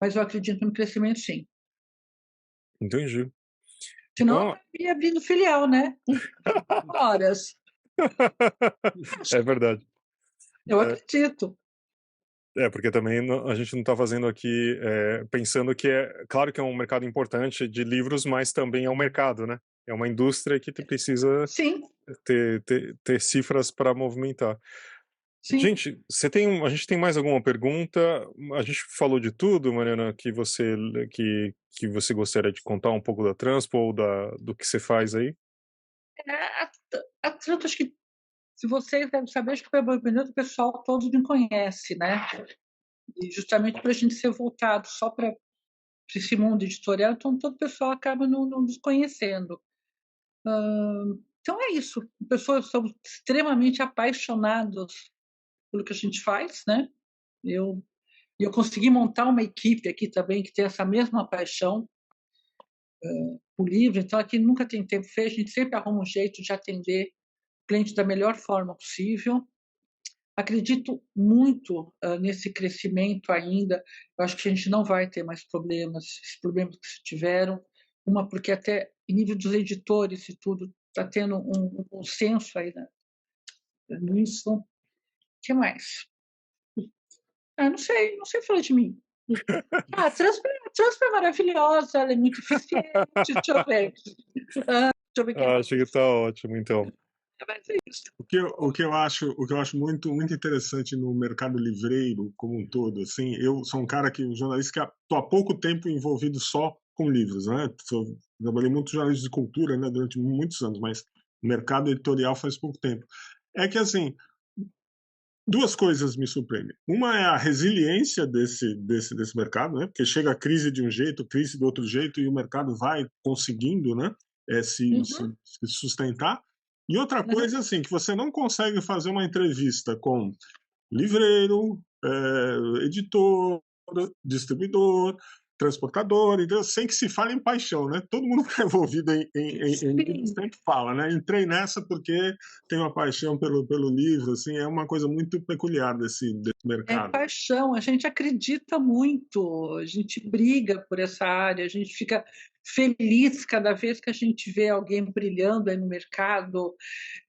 mas eu acredito no crescimento sim. Entendi. Senão, Então, eu ia abrindo filial, né? Horas. é verdade. Eu acredito. Porque também a gente não está fazendo aqui pensando que claro que é um mercado importante de livros, mas também é um mercado, né? É uma indústria que precisa Sim, ter cifras para movimentar. sim. Gente, a gente tem mais alguma pergunta? A gente falou de tudo, Mariana, que você gostaria de contar um pouco da Transpo ou do que você faz aí? Tanto acho que, se vocês devem saber, acho que o pessoal todo me conhece, né? E justamente para a gente ser voltado só para esse mundo editorial, então todo o pessoal acaba não nos conhecendo. Então é isso. Pessoas são extremamente apaixonados pelo que a gente faz, né? Eu consegui montar uma equipe aqui também que tem essa mesma paixão por livro, então aqui nunca tem tempo feio, a gente sempre arruma um jeito de atender o cliente da melhor forma possível. Acredito muito nesse crescimento ainda. Eu acho que a gente não vai ter mais problemas, esses problemas que se tiveram. Uma, porque até em nível dos editores e tudo, está tendo um consenso aí nisso. O que mais? Não sei falar de mim. A Transpa é maravilhosa, ela é muito eficiente. Deixa eu ver. Deixa eu ver quem mais. Acho que tá ótimo, então. Mas é isso. O que eu acho muito, muito interessante no mercado livreiro como um todo, assim, eu sou um cara que, um jornalista que estou há pouco tempo envolvido só com livros, né? Trabalhei muito em jornalismo de cultura, né, durante muitos anos, mas o mercado editorial faz pouco tempo. É que, assim, duas coisas me surpreendem. Uma é a resiliência desse mercado, né? Porque chega a crise de um jeito, crise do outro jeito, e o mercado vai conseguindo, né, se sustentar. E outra coisa, assim, que você não consegue fazer uma entrevista com livreiro, editor, distribuidor, transportador, então, sem que se fale em paixão, né? Todo mundo que está envolvido em livros sempre fala, né? Entrei nessa porque tenho uma paixão pelo livro, assim, é uma coisa muito peculiar desse mercado. É paixão, a gente acredita muito, a gente briga por essa área, a gente fica feliz cada vez que a gente vê alguém brilhando aí no mercado.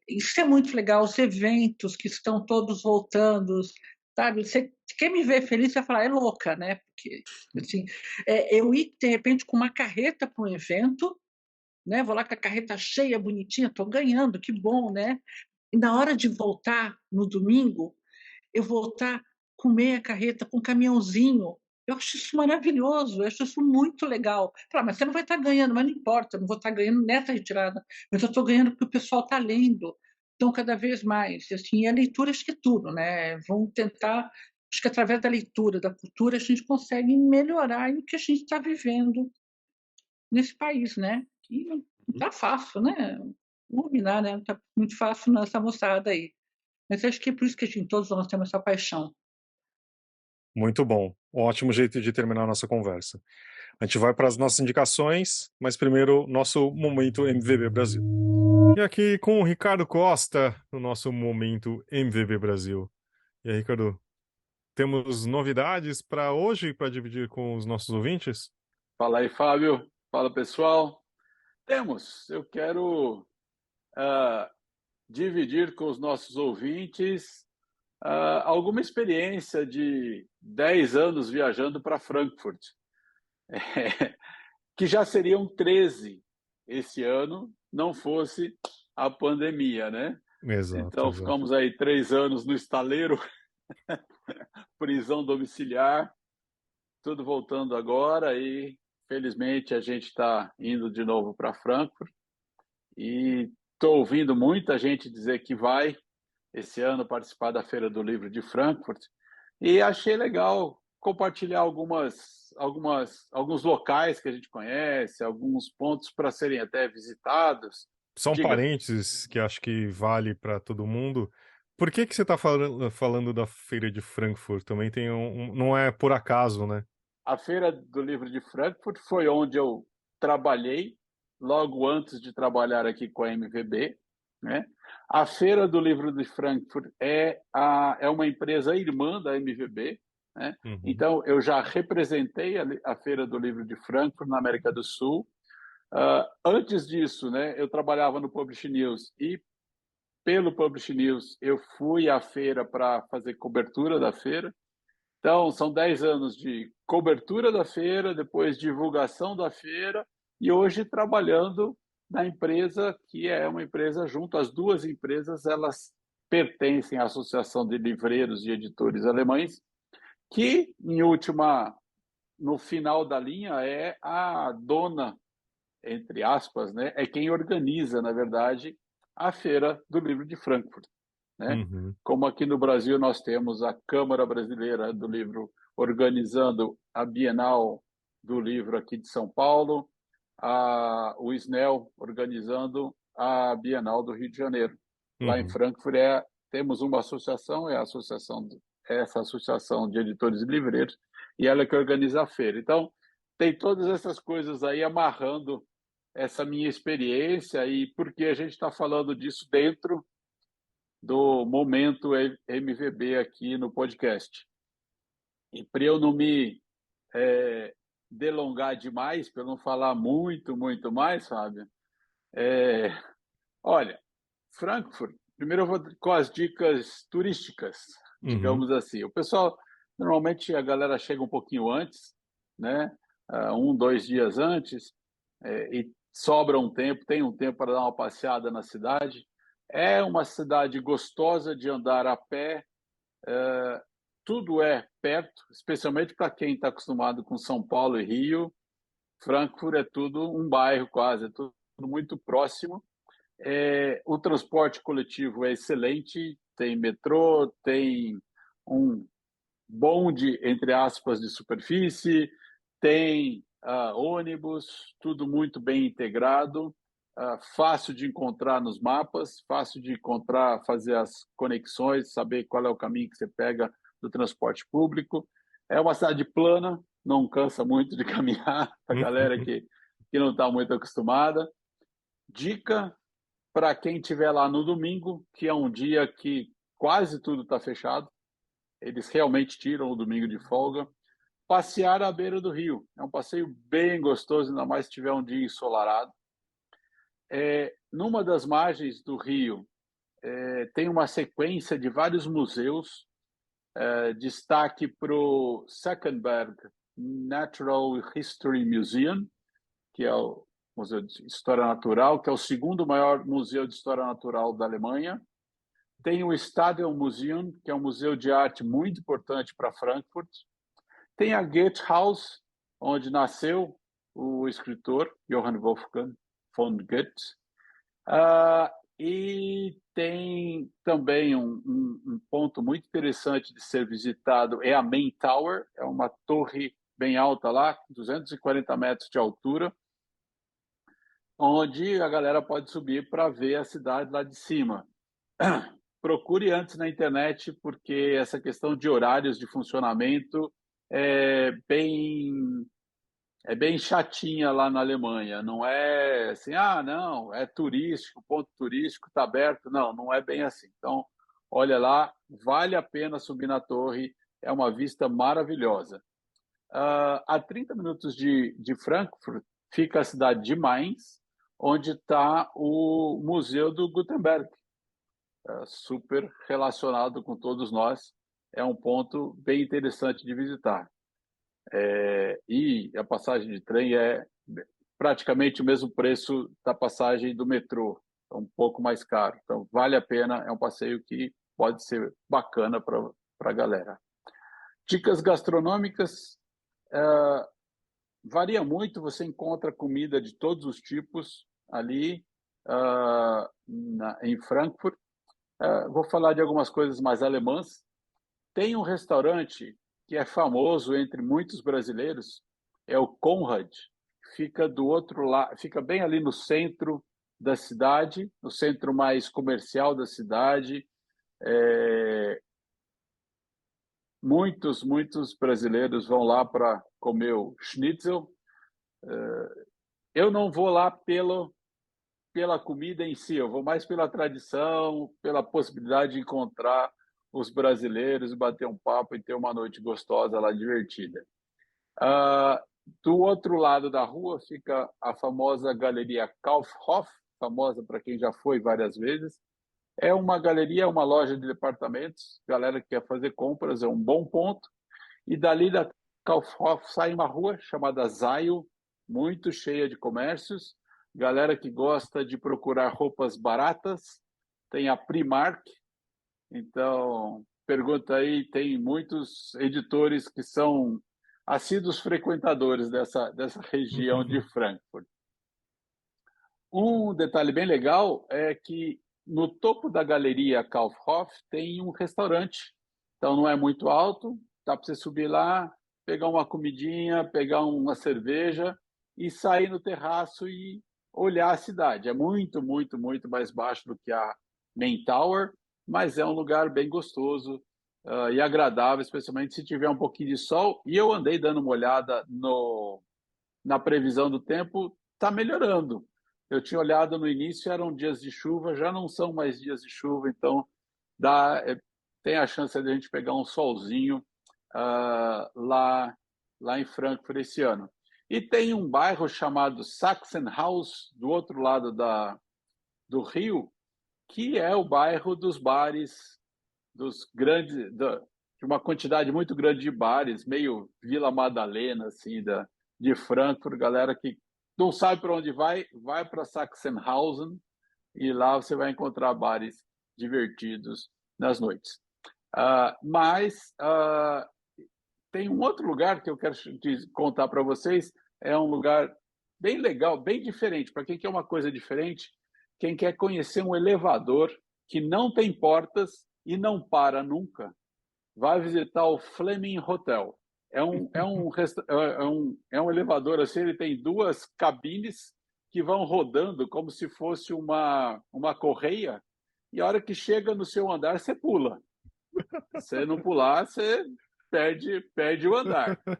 Isso é muito legal, os eventos que estão todos voltando, sabe? Você quer me ver feliz, você vai falar, é louca, né? Porque, assim, eu ir, de repente, com uma carreta para um evento, né? Vou lá com a carreta cheia, bonitinha, estou ganhando, que bom, né? E na hora de voltar, no domingo, eu voltar com meia carreta, com um caminhãozinho. Eu acho isso maravilhoso, eu acho isso muito legal. Claro, mas você não vai estar ganhando, mas não importa, eu não vou estar ganhando nessa retirada, mas eu estou ganhando porque o pessoal está lendo. Então, cada vez mais. Assim, a leitura acho que é tudo, né? Vamos tentar, acho que através da leitura, da cultura, a gente consegue melhorar o que a gente está vivendo nesse país, né? E não está fácil, né? Vamos combinar, né? Não está muito fácil nessa moçada aí. Mas acho que é por isso que a gente, todos nós temos essa paixão. Muito bom. Ótimo jeito de terminar a nossa conversa. A gente vai para as nossas indicações, mas primeiro, nosso Momento MVB Brasil. E aqui com o Ricardo Costa, no nosso Momento MVB Brasil. E aí, Ricardo, temos novidades para hoje para dividir com os nossos ouvintes? Fala aí, Fábio. Fala, pessoal. Temos. Eu quero dividir com os nossos ouvintes alguma experiência de 10 anos viajando para Frankfurt, que já seriam 13 esse ano, não fosse a pandemia, né? Exato. Então, ficamos aí 3 anos no estaleiro, prisão domiciliar, tudo voltando agora e, felizmente, a gente está indo de novo para Frankfurt e estou ouvindo muita gente dizer que vai esse ano participar da Feira do Livro de Frankfurt e achei legal compartilhar alguns locais que a gente conhece, alguns pontos para serem até visitados. Só um parênteses que acho que vale para todo mundo. Por que você está falando da Feira de Frankfurt? Também tem não é por acaso, né? A Feira do Livro de Frankfurt foi onde eu trabalhei logo antes de trabalhar aqui com a MVB, né? A Feira do Livro de Frankfurt é uma empresa irmã da MVB, né? Então, eu já representei a Feira do Livro de Frankfurt na América do Sul. Antes disso, né, eu trabalhava no Publish News e, pelo Publish News, eu fui à feira para fazer cobertura da feira. Então, são 10 anos de cobertura da feira, depois divulgação da feira e hoje trabalhando na empresa, que é uma empresa junto. As duas empresas, elas pertencem à Associação de Livreiros e Editores Alemães, que, no final da linha, é a dona, entre aspas, né, é quem organiza, na verdade, a Feira do Livro de Frankfurt. Né? Como aqui no Brasil nós temos a Câmara Brasileira do Livro organizando a Bienal do Livro aqui de São Paulo, o SNEL organizando a Bienal do Rio de Janeiro. Lá em Frankfurt temos uma associação, essa associação de editores e livreiros, e ela que organiza a feira. Então, tem todas essas coisas aí amarrando essa minha experiência e porque a gente está falando disso dentro do momento MVB aqui no podcast. E para eu não me delongar demais, para eu não falar muito mais, Fábio, olha, Frankfurt, primeiro eu vou com as dicas turísticas, digamos assim. O pessoal, normalmente a galera chega um pouquinho antes, né? 2 dias antes, e sobra um tempo, tem um tempo para dar uma passeada na cidade. É uma cidade gostosa de andar a pé, tudo é perto, especialmente para quem está acostumado com São Paulo e Rio. Frankfurt é tudo um bairro quase, é tudo muito próximo. O transporte coletivo é excelente, tem metrô, tem um bonde, entre aspas, de superfície, tem ônibus, tudo muito bem integrado, fácil de encontrar nos mapas, fácil de encontrar, fazer as conexões, saber qual é o caminho que você pega do transporte público. É uma cidade plana, não cansa muito de caminhar, a galera que não está muito acostumada. Dica para quem estiver lá no domingo, que é um dia que quase tudo está fechado, eles realmente tiram o domingo de folga, passear à beira do rio. É um passeio bem gostoso, ainda mais se tiver um dia ensolarado. Numa das margens do rio, tem uma sequência de vários museus, destaque para o Senckenberg Natural History Museum, que é o Museu de História Natural, que é o segundo maior museu de história natural da Alemanha. Tem o Stadion Museum, que é um museu de arte muito importante para Frankfurt. Tem a Goethe-Haus, onde nasceu o escritor Johann Wolfgang von Goethe. E tem também um ponto muito interessante de ser visitado, é a Main Tower, é uma torre bem alta lá, 240 metros de altura, onde a galera pode subir para ver a cidade lá de cima. Procure antes na internet, porque essa questão de horários de funcionamento é bem chatinha lá na Alemanha. Não é assim, não, é turístico, ponto turístico, está aberto. Não, não é bem assim. Então, olha lá, vale a pena subir na torre, é uma vista maravilhosa. A 30 minutos de Frankfurt fica a cidade de Mainz, onde está o Museu do Gutenberg, super relacionado com todos nós. É um ponto bem interessante de visitar. E a passagem de trem é praticamente o mesmo preço da passagem do metrô, é um pouco mais caro. Então, vale a pena, é um passeio que pode ser bacana para a galera. Dicas gastronômicas, varia muito, você encontra comida de todos os tipos ali em Frankfurt. Vou falar de algumas coisas mais alemãs. Tem um restaurante que é famoso entre muitos brasileiros, é o Conrad, fica do outro lado, fica bem ali no centro da cidade, no centro mais comercial da cidade. Muitos brasileiros vão lá para comer o schnitzel. Eu não vou lá pela comida em si, eu vou mais pela tradição, pela possibilidade de encontrar os brasileiros, bater um papo e ter uma noite gostosa lá, divertida. Do outro lado da rua fica a famosa Galeria Kaufhof, famosa para quem já foi várias vezes. É uma galeria, uma loja de departamentos, galera que quer fazer compras, é um bom ponto. E dali da Kaufhof sai uma rua chamada Zeil, muito cheia de comércios. Galera que gosta de procurar roupas baratas, tem a Primark. Então, pergunta aí, tem muitos editores que são assíduos frequentadores dessa região de Frankfurt. Um detalhe bem legal é que no topo da galeria Kaufhof tem um restaurante. Então, não é muito alto, dá para você subir lá, pegar uma comidinha, pegar uma cerveja e sair no terraço e olhar a cidade. É muito mais baixo do que a Main Tower, mas é um lugar bem gostoso e agradável, especialmente se tiver um pouquinho de sol. E eu andei dando uma olhada na previsão do tempo, está melhorando. Eu tinha olhado no início, eram dias de chuva, já não são mais dias de chuva, então tem a chance de a gente pegar um solzinho lá em Frankfurt esse ano. E tem um bairro chamado Sachsenhaus, do outro lado do Rio, que é o bairro dos bares, dos grandes, de uma quantidade muito grande de bares, meio Vila Madalena, assim, de Frankfurt. Galera que não sabe para onde vai para Sachsenhausen, e lá você vai encontrar bares divertidos nas noites. Mas tem um outro lugar que eu quero contar para vocês, é um lugar bem legal, bem diferente. Para quem quer uma coisa diferente, quem quer conhecer um elevador que não tem portas e não para nunca, vai visitar o Fleming Hotel. É um elevador assim, ele tem 2 cabines que vão rodando como se fosse uma correia, e a hora que chega no seu andar, você pula. Se você não pular, você perde o andar. Né?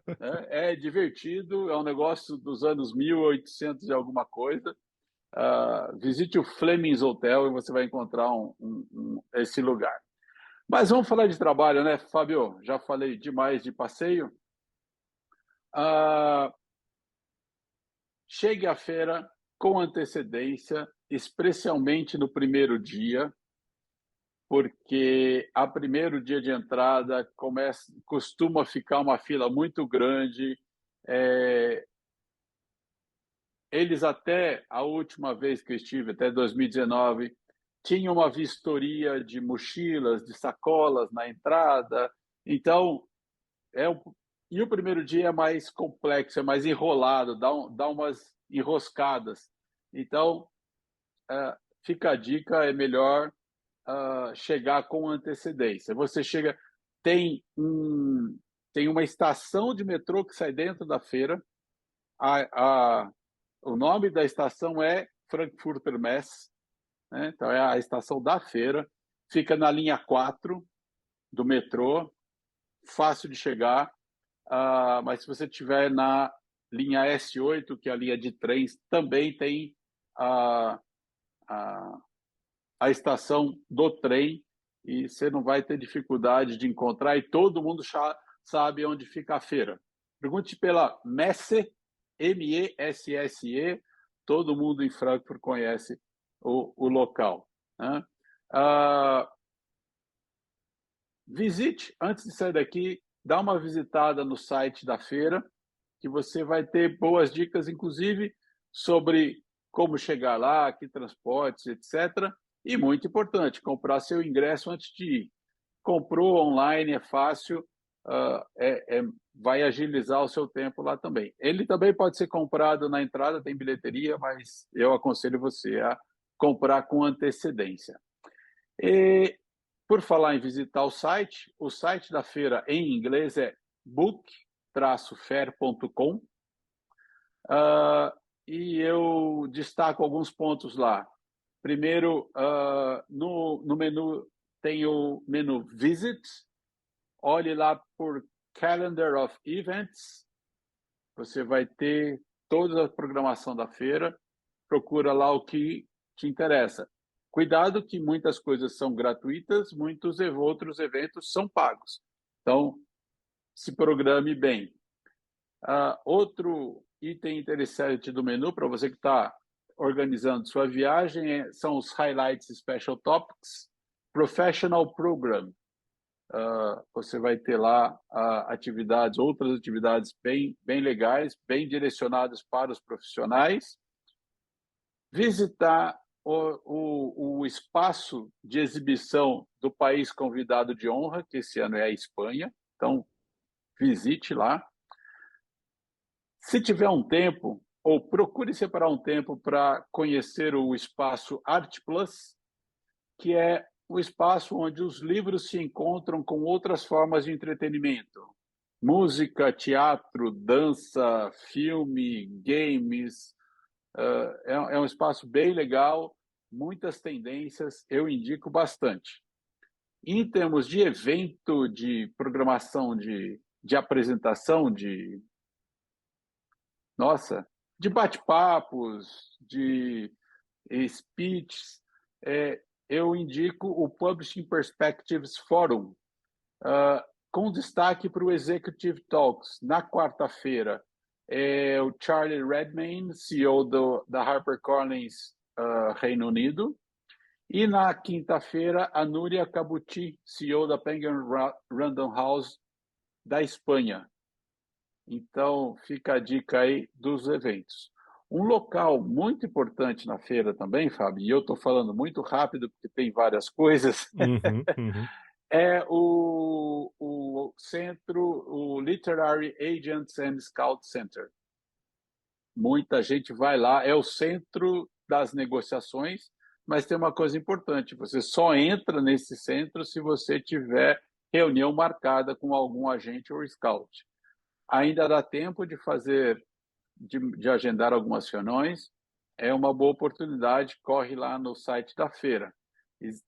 É divertido, é um negócio dos anos 1800 e alguma coisa. Visite o Fleming's Hotel e você vai encontrar esse lugar. Mas vamos falar de trabalho, né, Fábio? Já falei demais de passeio. Chegue à feira com antecedência, especialmente no primeiro dia, porque a primeiro dia de entrada costuma ficar uma fila muito grande. Eles até a última vez que eu estive, até 2019, tinham uma vistoria de mochilas, de sacolas na entrada. Então, e o primeiro dia é mais complexo, é mais enrolado, dá umas enroscadas. Então, fica a dica, é melhor chegar com antecedência. Você chega, tem uma estação de metrô que sai dentro da feira. O nome da estação é Frankfurter Messe, né? Então é a estação da feira, fica na linha 4 do metrô, fácil de chegar, mas se você estiver na linha S8, que é a linha de trens, também tem a estação do trem, e você não vai ter dificuldade de encontrar, e todo mundo sabe onde fica a feira. Pergunte pela Messe, MESSE, todo mundo em Frankfurt conhece o local. Né? Visite, antes de sair daqui, dá uma visitada no site da feira, que você vai ter boas dicas, inclusive, sobre como chegar lá, que transportes, etc. E, muito importante, comprar seu ingresso antes de ir. Comprou online, é fácil, vai agilizar o seu tempo lá também. Ele também pode ser comprado na entrada, tem bilheteria, mas eu aconselho você a comprar com antecedência. E, por falar em visitar o site da feira em inglês é book-fair.com, e eu destaco alguns pontos lá. Primeiro, no menu tem o menu Visit, olhe lá por Calendar of Events, você vai ter toda a programação da feira, procura lá o que te interessa. Cuidado que muitas coisas são gratuitas, muitos outros eventos são pagos. Então, se programe bem. Outro item interessante do menu, para você que está organizando sua viagem, são os Highlights Special Topics, Professional Program. Você vai ter lá outras atividades bem legais, bem direcionadas para os profissionais. Visitar o espaço de exibição do país convidado de honra, que esse ano é a Espanha. Então, visite lá. Se tiver um tempo, ou procure separar um tempo para conhecer o espaço Art Plus, que é o espaço onde os livros se encontram com outras formas de entretenimento. Música, teatro, dança, filme, games. É um espaço bem legal, muitas tendências, eu indico bastante. Em termos de evento, de programação, de apresentação, de bate-papos, de speeches, eu indico o Publishing Perspectives Forum, com destaque para o Executive Talks. Na quarta-feira, o Charlie Redmayne, CEO da HarperCollins Reino Unido, e na quinta-feira, a Núria Cabuti, CEO da Penguin Random House da Espanha. Então, fica a dica aí dos eventos. Um local muito importante na feira também, Fábio, e eu estou falando muito rápido porque tem várias coisas, é o centro, o Literary Agents and Scout Center. Muita gente vai lá, é o centro das negociações, mas tem uma coisa importante, você só entra nesse centro se você tiver reunião marcada com algum agente ou scout. Ainda dá tempo de agendar algumas reuniões, é uma boa oportunidade, corre lá no site da feira.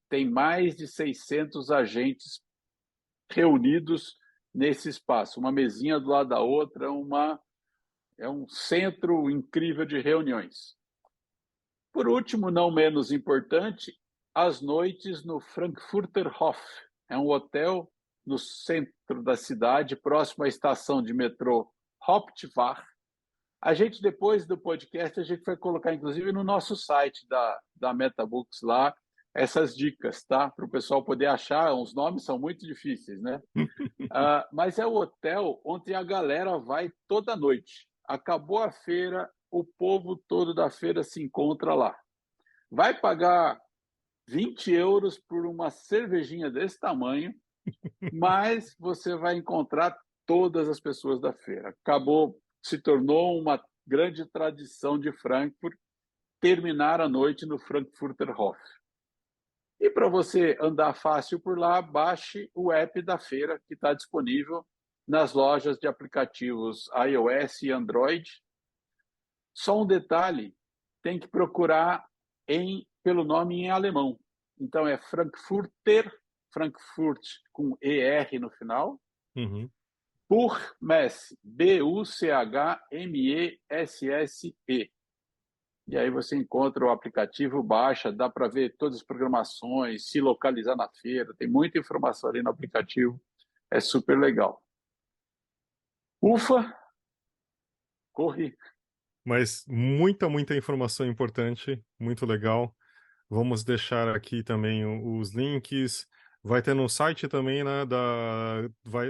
Tem mais de 600 agentes reunidos nesse espaço, uma mesinha do lado da outra, é um centro incrível de reuniões. Por último, não menos importante, as noites no Frankfurter Hof, é um hotel no centro da cidade, próximo à estação de metrô Hauptwache. A gente, depois do podcast, a gente vai colocar, inclusive, no nosso site da MetaBooks lá, essas dicas, tá? Para o pessoal poder achar. Os nomes são muito difíceis, né? Mas é o hotel onde a galera vai toda noite. Acabou a feira, o povo todo da feira se encontra lá. Vai pagar 20 euros por uma cervejinha desse tamanho, mas você vai encontrar todas as pessoas da feira. Se tornou uma grande tradição de Frankfurt terminar a noite no Frankfurter Hof. E para você andar fácil por lá, baixe o app da feira, que está disponível nas lojas de aplicativos iOS e Android. Só um detalhe, tem que procurar pelo nome em alemão. Então é Frankfurt com ER no final, Buchmesse, Buchmesse. E aí você encontra o aplicativo, baixa, dá para ver todas as programações, se localizar na feira, tem muita informação ali no aplicativo, é super legal. Ufa, corri. Mas muita informação importante, muito legal. Vamos deixar aqui também os links. Vai ter no site também, né?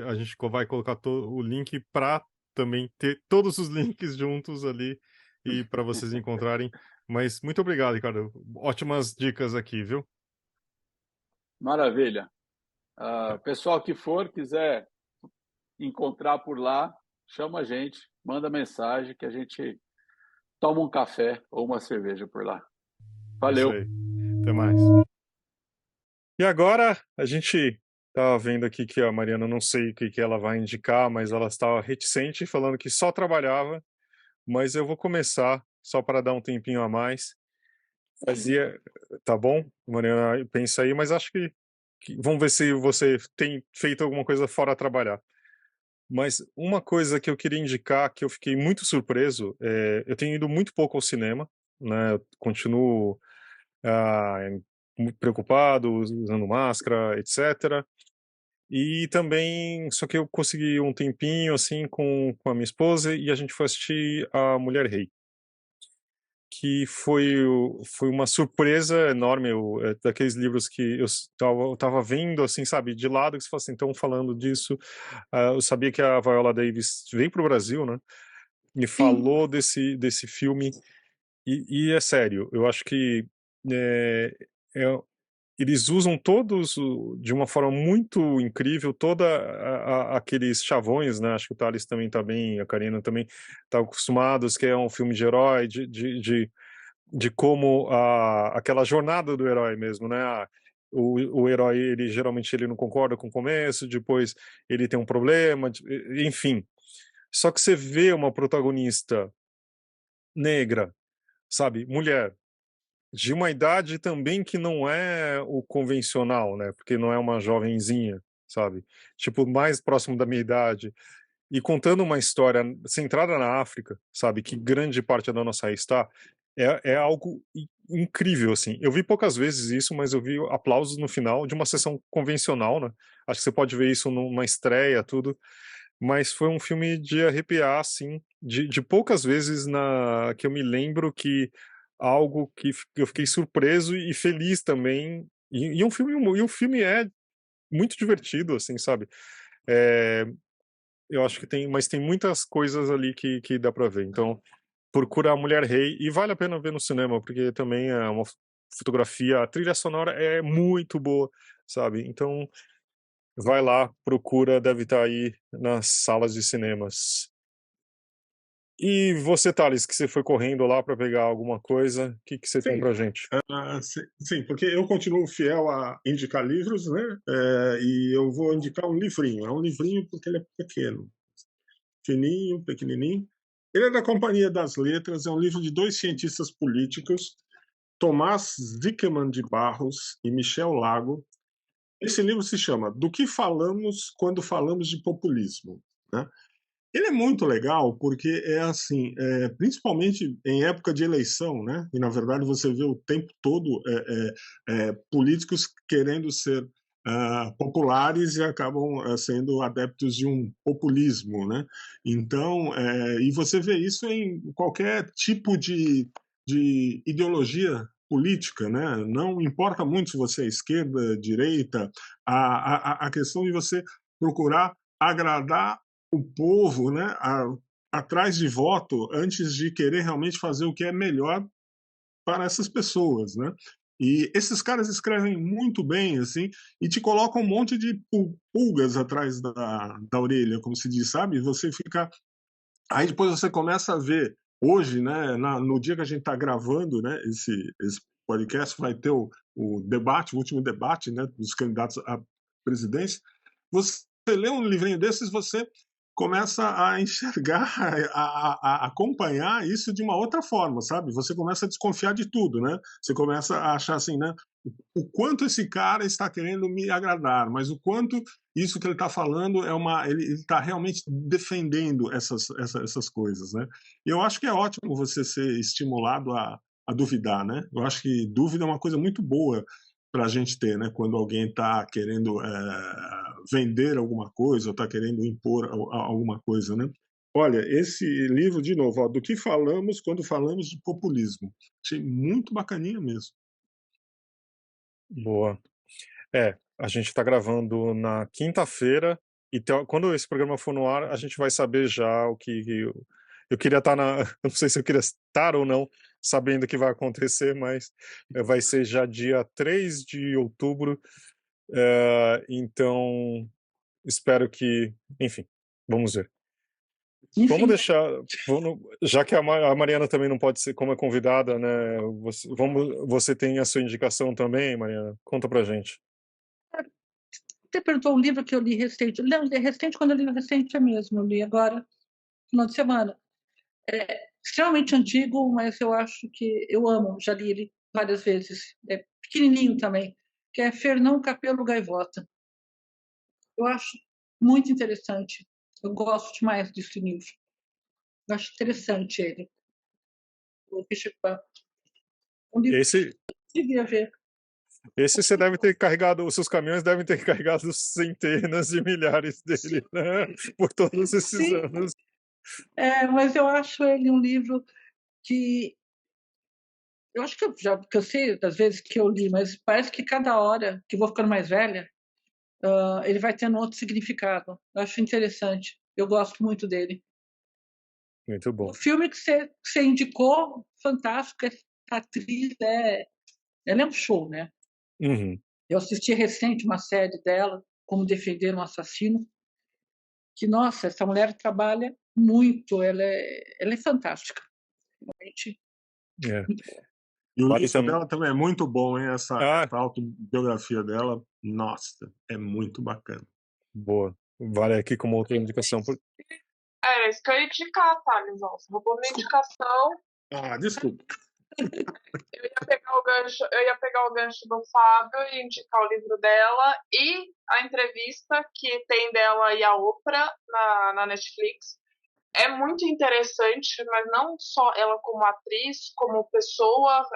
A gente vai colocar o link para também ter todos os links juntos ali e para vocês encontrarem. Mas muito obrigado, Ricardo. Ótimas dicas aqui, viu? Maravilha. Pessoal que quiser encontrar por lá, chama a gente, manda mensagem que a gente toma um café ou uma cerveja por lá. Valeu. Isso aí. Até mais. E agora a gente tá vendo aqui que a Mariana, não sei o que ela vai indicar, mas ela estava reticente, falando que só trabalhava, mas eu vou começar só para dar um tempinho a mais. Tá bom, Mariana, pensa aí, mas acho que vamos ver se você tem feito alguma coisa fora trabalhar. Mas uma coisa que eu queria indicar, que eu fiquei muito surpreso, eu tenho ido muito pouco ao cinema, né? Eu continuo muito preocupado, usando máscara, etc. E também, só que eu consegui um tempinho assim com a minha esposa e a gente foi assistir A Mulher Rei, que foi uma surpresa enorme, daqueles livros que eu tava vendo, assim, sabe, de lado, que você fala assim, estão falando disso. Eu sabia que a Viola Davis veio para o Brasil, né, e falou desse filme, e é sério, eu acho que eles usam todos de uma forma muito incrível, aqueles chavões, né? Acho que o Thales também tá bem, a Karina também tá acostumados, que é um filme de herói, de como aquela jornada do herói mesmo, né? O herói, ele geralmente ele não concorda com o começo, depois ele tem um problema, enfim. Só que você vê uma protagonista negra, sabe, mulher, de uma idade também que não é o convencional, né? Porque não é uma jovenzinha, sabe? Tipo, mais próximo da minha idade. E contando uma história centrada na África, sabe? Que grande parte da nossa raiz está. é algo incrível, assim. Eu vi poucas vezes isso, mas eu vi aplausos no final de uma sessão convencional, né? Acho que você pode ver isso numa estreia, tudo. Mas foi um filme de arrepiar, assim, de poucas vezes que eu me lembro que algo que eu fiquei surpreso e feliz também. E o filme é muito divertido, assim, sabe? É, eu acho que mas tem muitas coisas ali que dá pra ver. Então, procura a Mulher Rei e vale a pena ver no cinema, porque também é uma fotografia, a trilha sonora é muito boa, sabe? Então, vai lá, procura, deve estar aí nas salas de cinemas. E você, Thales, que você foi correndo lá para pegar alguma coisa, o que você tem Sim, pra gente? sim, porque eu continuo fiel a indicar livros, né? E eu vou indicar um livrinho. É um livrinho porque ele é pequeno, fininho, pequenininho. Ele é da Companhia das Letras, é um livro de dois cientistas políticos, Tomás Zickerman de Barros e Michel Lago. Esse livro se chama Do que falamos quando falamos de populismo, né? Ele é muito legal porque é assim, principalmente em época de eleição, né? E na verdade você vê o tempo todo políticos querendo ser populares e acabam sendo adeptos de um populismo, né? Então, e você vê isso em qualquer tipo de ideologia política, né? Não importa muito se você é esquerda, direita, a questão de você procurar agradar o povo, né, atrás de voto antes de querer realmente fazer o que é melhor para essas pessoas, né? E esses caras escrevem muito bem, assim, e te colocam um monte de pulgas atrás da orelha, como se diz, sabe? Você fica. Aí depois você começa a ver, hoje, né, no dia que a gente está gravando, né, esse podcast, vai ter o debate, o último debate, né, dos candidatos à presidência. Você lê um livrinho desses, você começa a enxergar, a acompanhar isso de uma outra forma, sabe? Você começa a desconfiar de tudo, né? Você começa a achar assim, né? O quanto esse cara está querendo me agradar, mas o quanto isso que ele está falando ele está realmente defendendo essas coisas, né? E eu acho que é ótimo você ser estimulado a duvidar, né? Eu acho que dúvida é uma coisa muito boa para a gente ter, né? Quando alguém está querendo vender alguma coisa ou está querendo impor alguma coisa, né? Olha, esse livro, de novo, ó, do que falamos quando falamos de populismo. Achei muito bacaninha mesmo. Boa. A gente está gravando na quinta-feira e quando esse programa for no ar, a gente vai saber já o que eu queria estar eu não sei se eu queria estar ou não sabendo o que vai acontecer, mas vai ser já dia 3 de outubro, então espero enfim, vamos ver. Vamos Enfim, deixar, já que a Mariana também não pode ser como é convidada, né? Você tem a sua indicação também, Mariana? Conta pra gente. você perguntou um livro que eu li recente. Não, recente, quando eu li recente é mesmo. Eu li agora, no final de semana. É extremamente antigo, mas eu acho que eu amo. Já li ele várias vezes. É pequenininho também, que é Fernão Capelo Gaivota. Eu acho muito interessante. Eu gosto demais desse livro. Eu acho interessante ele. O Richard Bach. Um livro Esse, que eu devia ver. Esse você deve ter carregado, os seus caminhões devem ter carregado centenas de milhares dele, né? Por todos esses Sim, anos. mas eu acho ele um livro que eu acho que eu já cansei das vezes que eu li, mas parece que cada hora que eu vou ficando mais velha, ele vai tendo outro significado. Eu acho interessante. Eu gosto muito dele. Muito O bom. filme que você indicou, fantástico, essa atriz ela é um show, né? Uhum. Eu assisti recente uma série dela, Como Defender um Assassino, que, nossa, essa mulher trabalha muito, ela é fantástica. Realmente, É. muito bom. E o Vale livro também. dela também é muito bom, hein? Essa Ah, autobiografia dela, nossa, é muito bacana. boa. Vale aqui como outra indicação. Era isso que eu ia indicar, Thales. Você roubou minha indicação. Desculpa. Eu ia pegar o gancho do Fábio e indicar o livro dela e a entrevista que tem dela e a Oprah na Netflix. é muito interessante, mas não só ela como atriz, como pessoa,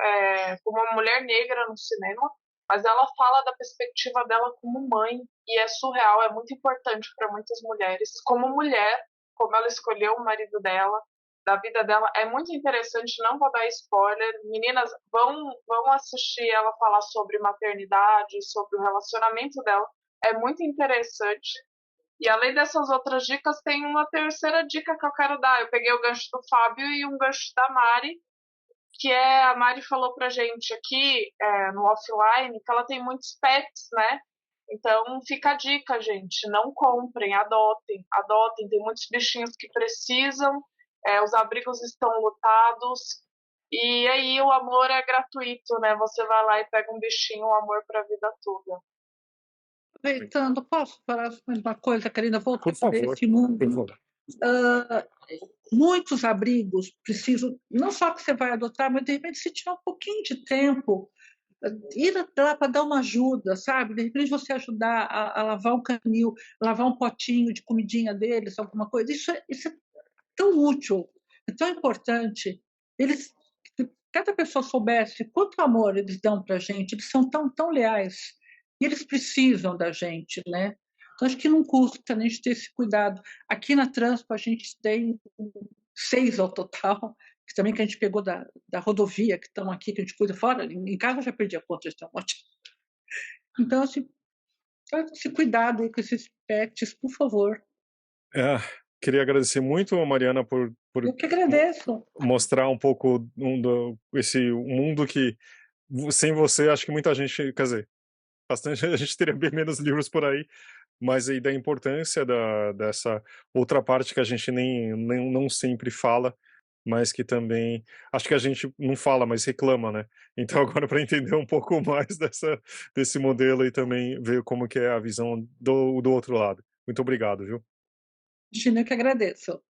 como uma mulher negra no cinema, mas ela fala da perspectiva dela como mãe, e é surreal, é muito importante para muitas mulheres. Como mulher, como ela escolheu o marido dela, da vida dela, é muito interessante, não vou dar spoiler. Meninas, vão assistir ela falar sobre maternidade, sobre o relacionamento dela, é muito interessante. E além dessas outras dicas, tem uma terceira dica que eu quero dar. Eu peguei o gancho do Fábio e um gancho da Mari, que é a Mari falou pra gente aqui no offline que ela tem muitos pets, né? Então fica a dica, gente. Não comprem, adotem. Adotem, tem muitos bichinhos que precisam, os abrigos estão lotados. E aí o amor é gratuito, né? Você vai lá e pega um bichinho, o amor pra vida toda. Aproveitando, posso falar mais uma coisa, Karina? Voltar Por favor, para esse mundo. por favor. Muitos abrigos precisam, não só que você vai adotar, mas de repente se tiver um pouquinho de tempo, ir lá para dar uma ajuda, sabe? De repente você ajudar a lavar um canil, lavar um potinho de comidinha deles, alguma coisa. Isso é tão útil, é tão importante. Eles, se cada pessoa soubesse quanto amor eles dão para a gente, eles são tão leais e eles precisam da gente, né? Então acho que não custa a gente ter esse cuidado. Aqui na Transpa a gente tem 6 ao total, que também que a gente pegou da rodovia, que estão aqui, que a gente cuida fora. Em casa eu já perdi a conta de ter um monte. Então, assim, esse cuidado aí com esses pets, por favor. Queria agradecer muito a Mariana por Eu que agradeço. mostrar um pouco esse mundo que sem você acho que muita gente, quer dizer, bastante a gente teria bem menos livros por aí, mas aí da importância dessa outra parte que a gente não sempre fala, mas que também acho que a gente não fala, mas reclama, né? Então agora para entender um pouco mais desse modelo e também ver como que é a visão do outro lado. Muito obrigado, viu? Gina, eu que agradeço.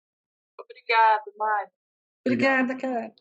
Obrigada, Mari. Obrigada, cara.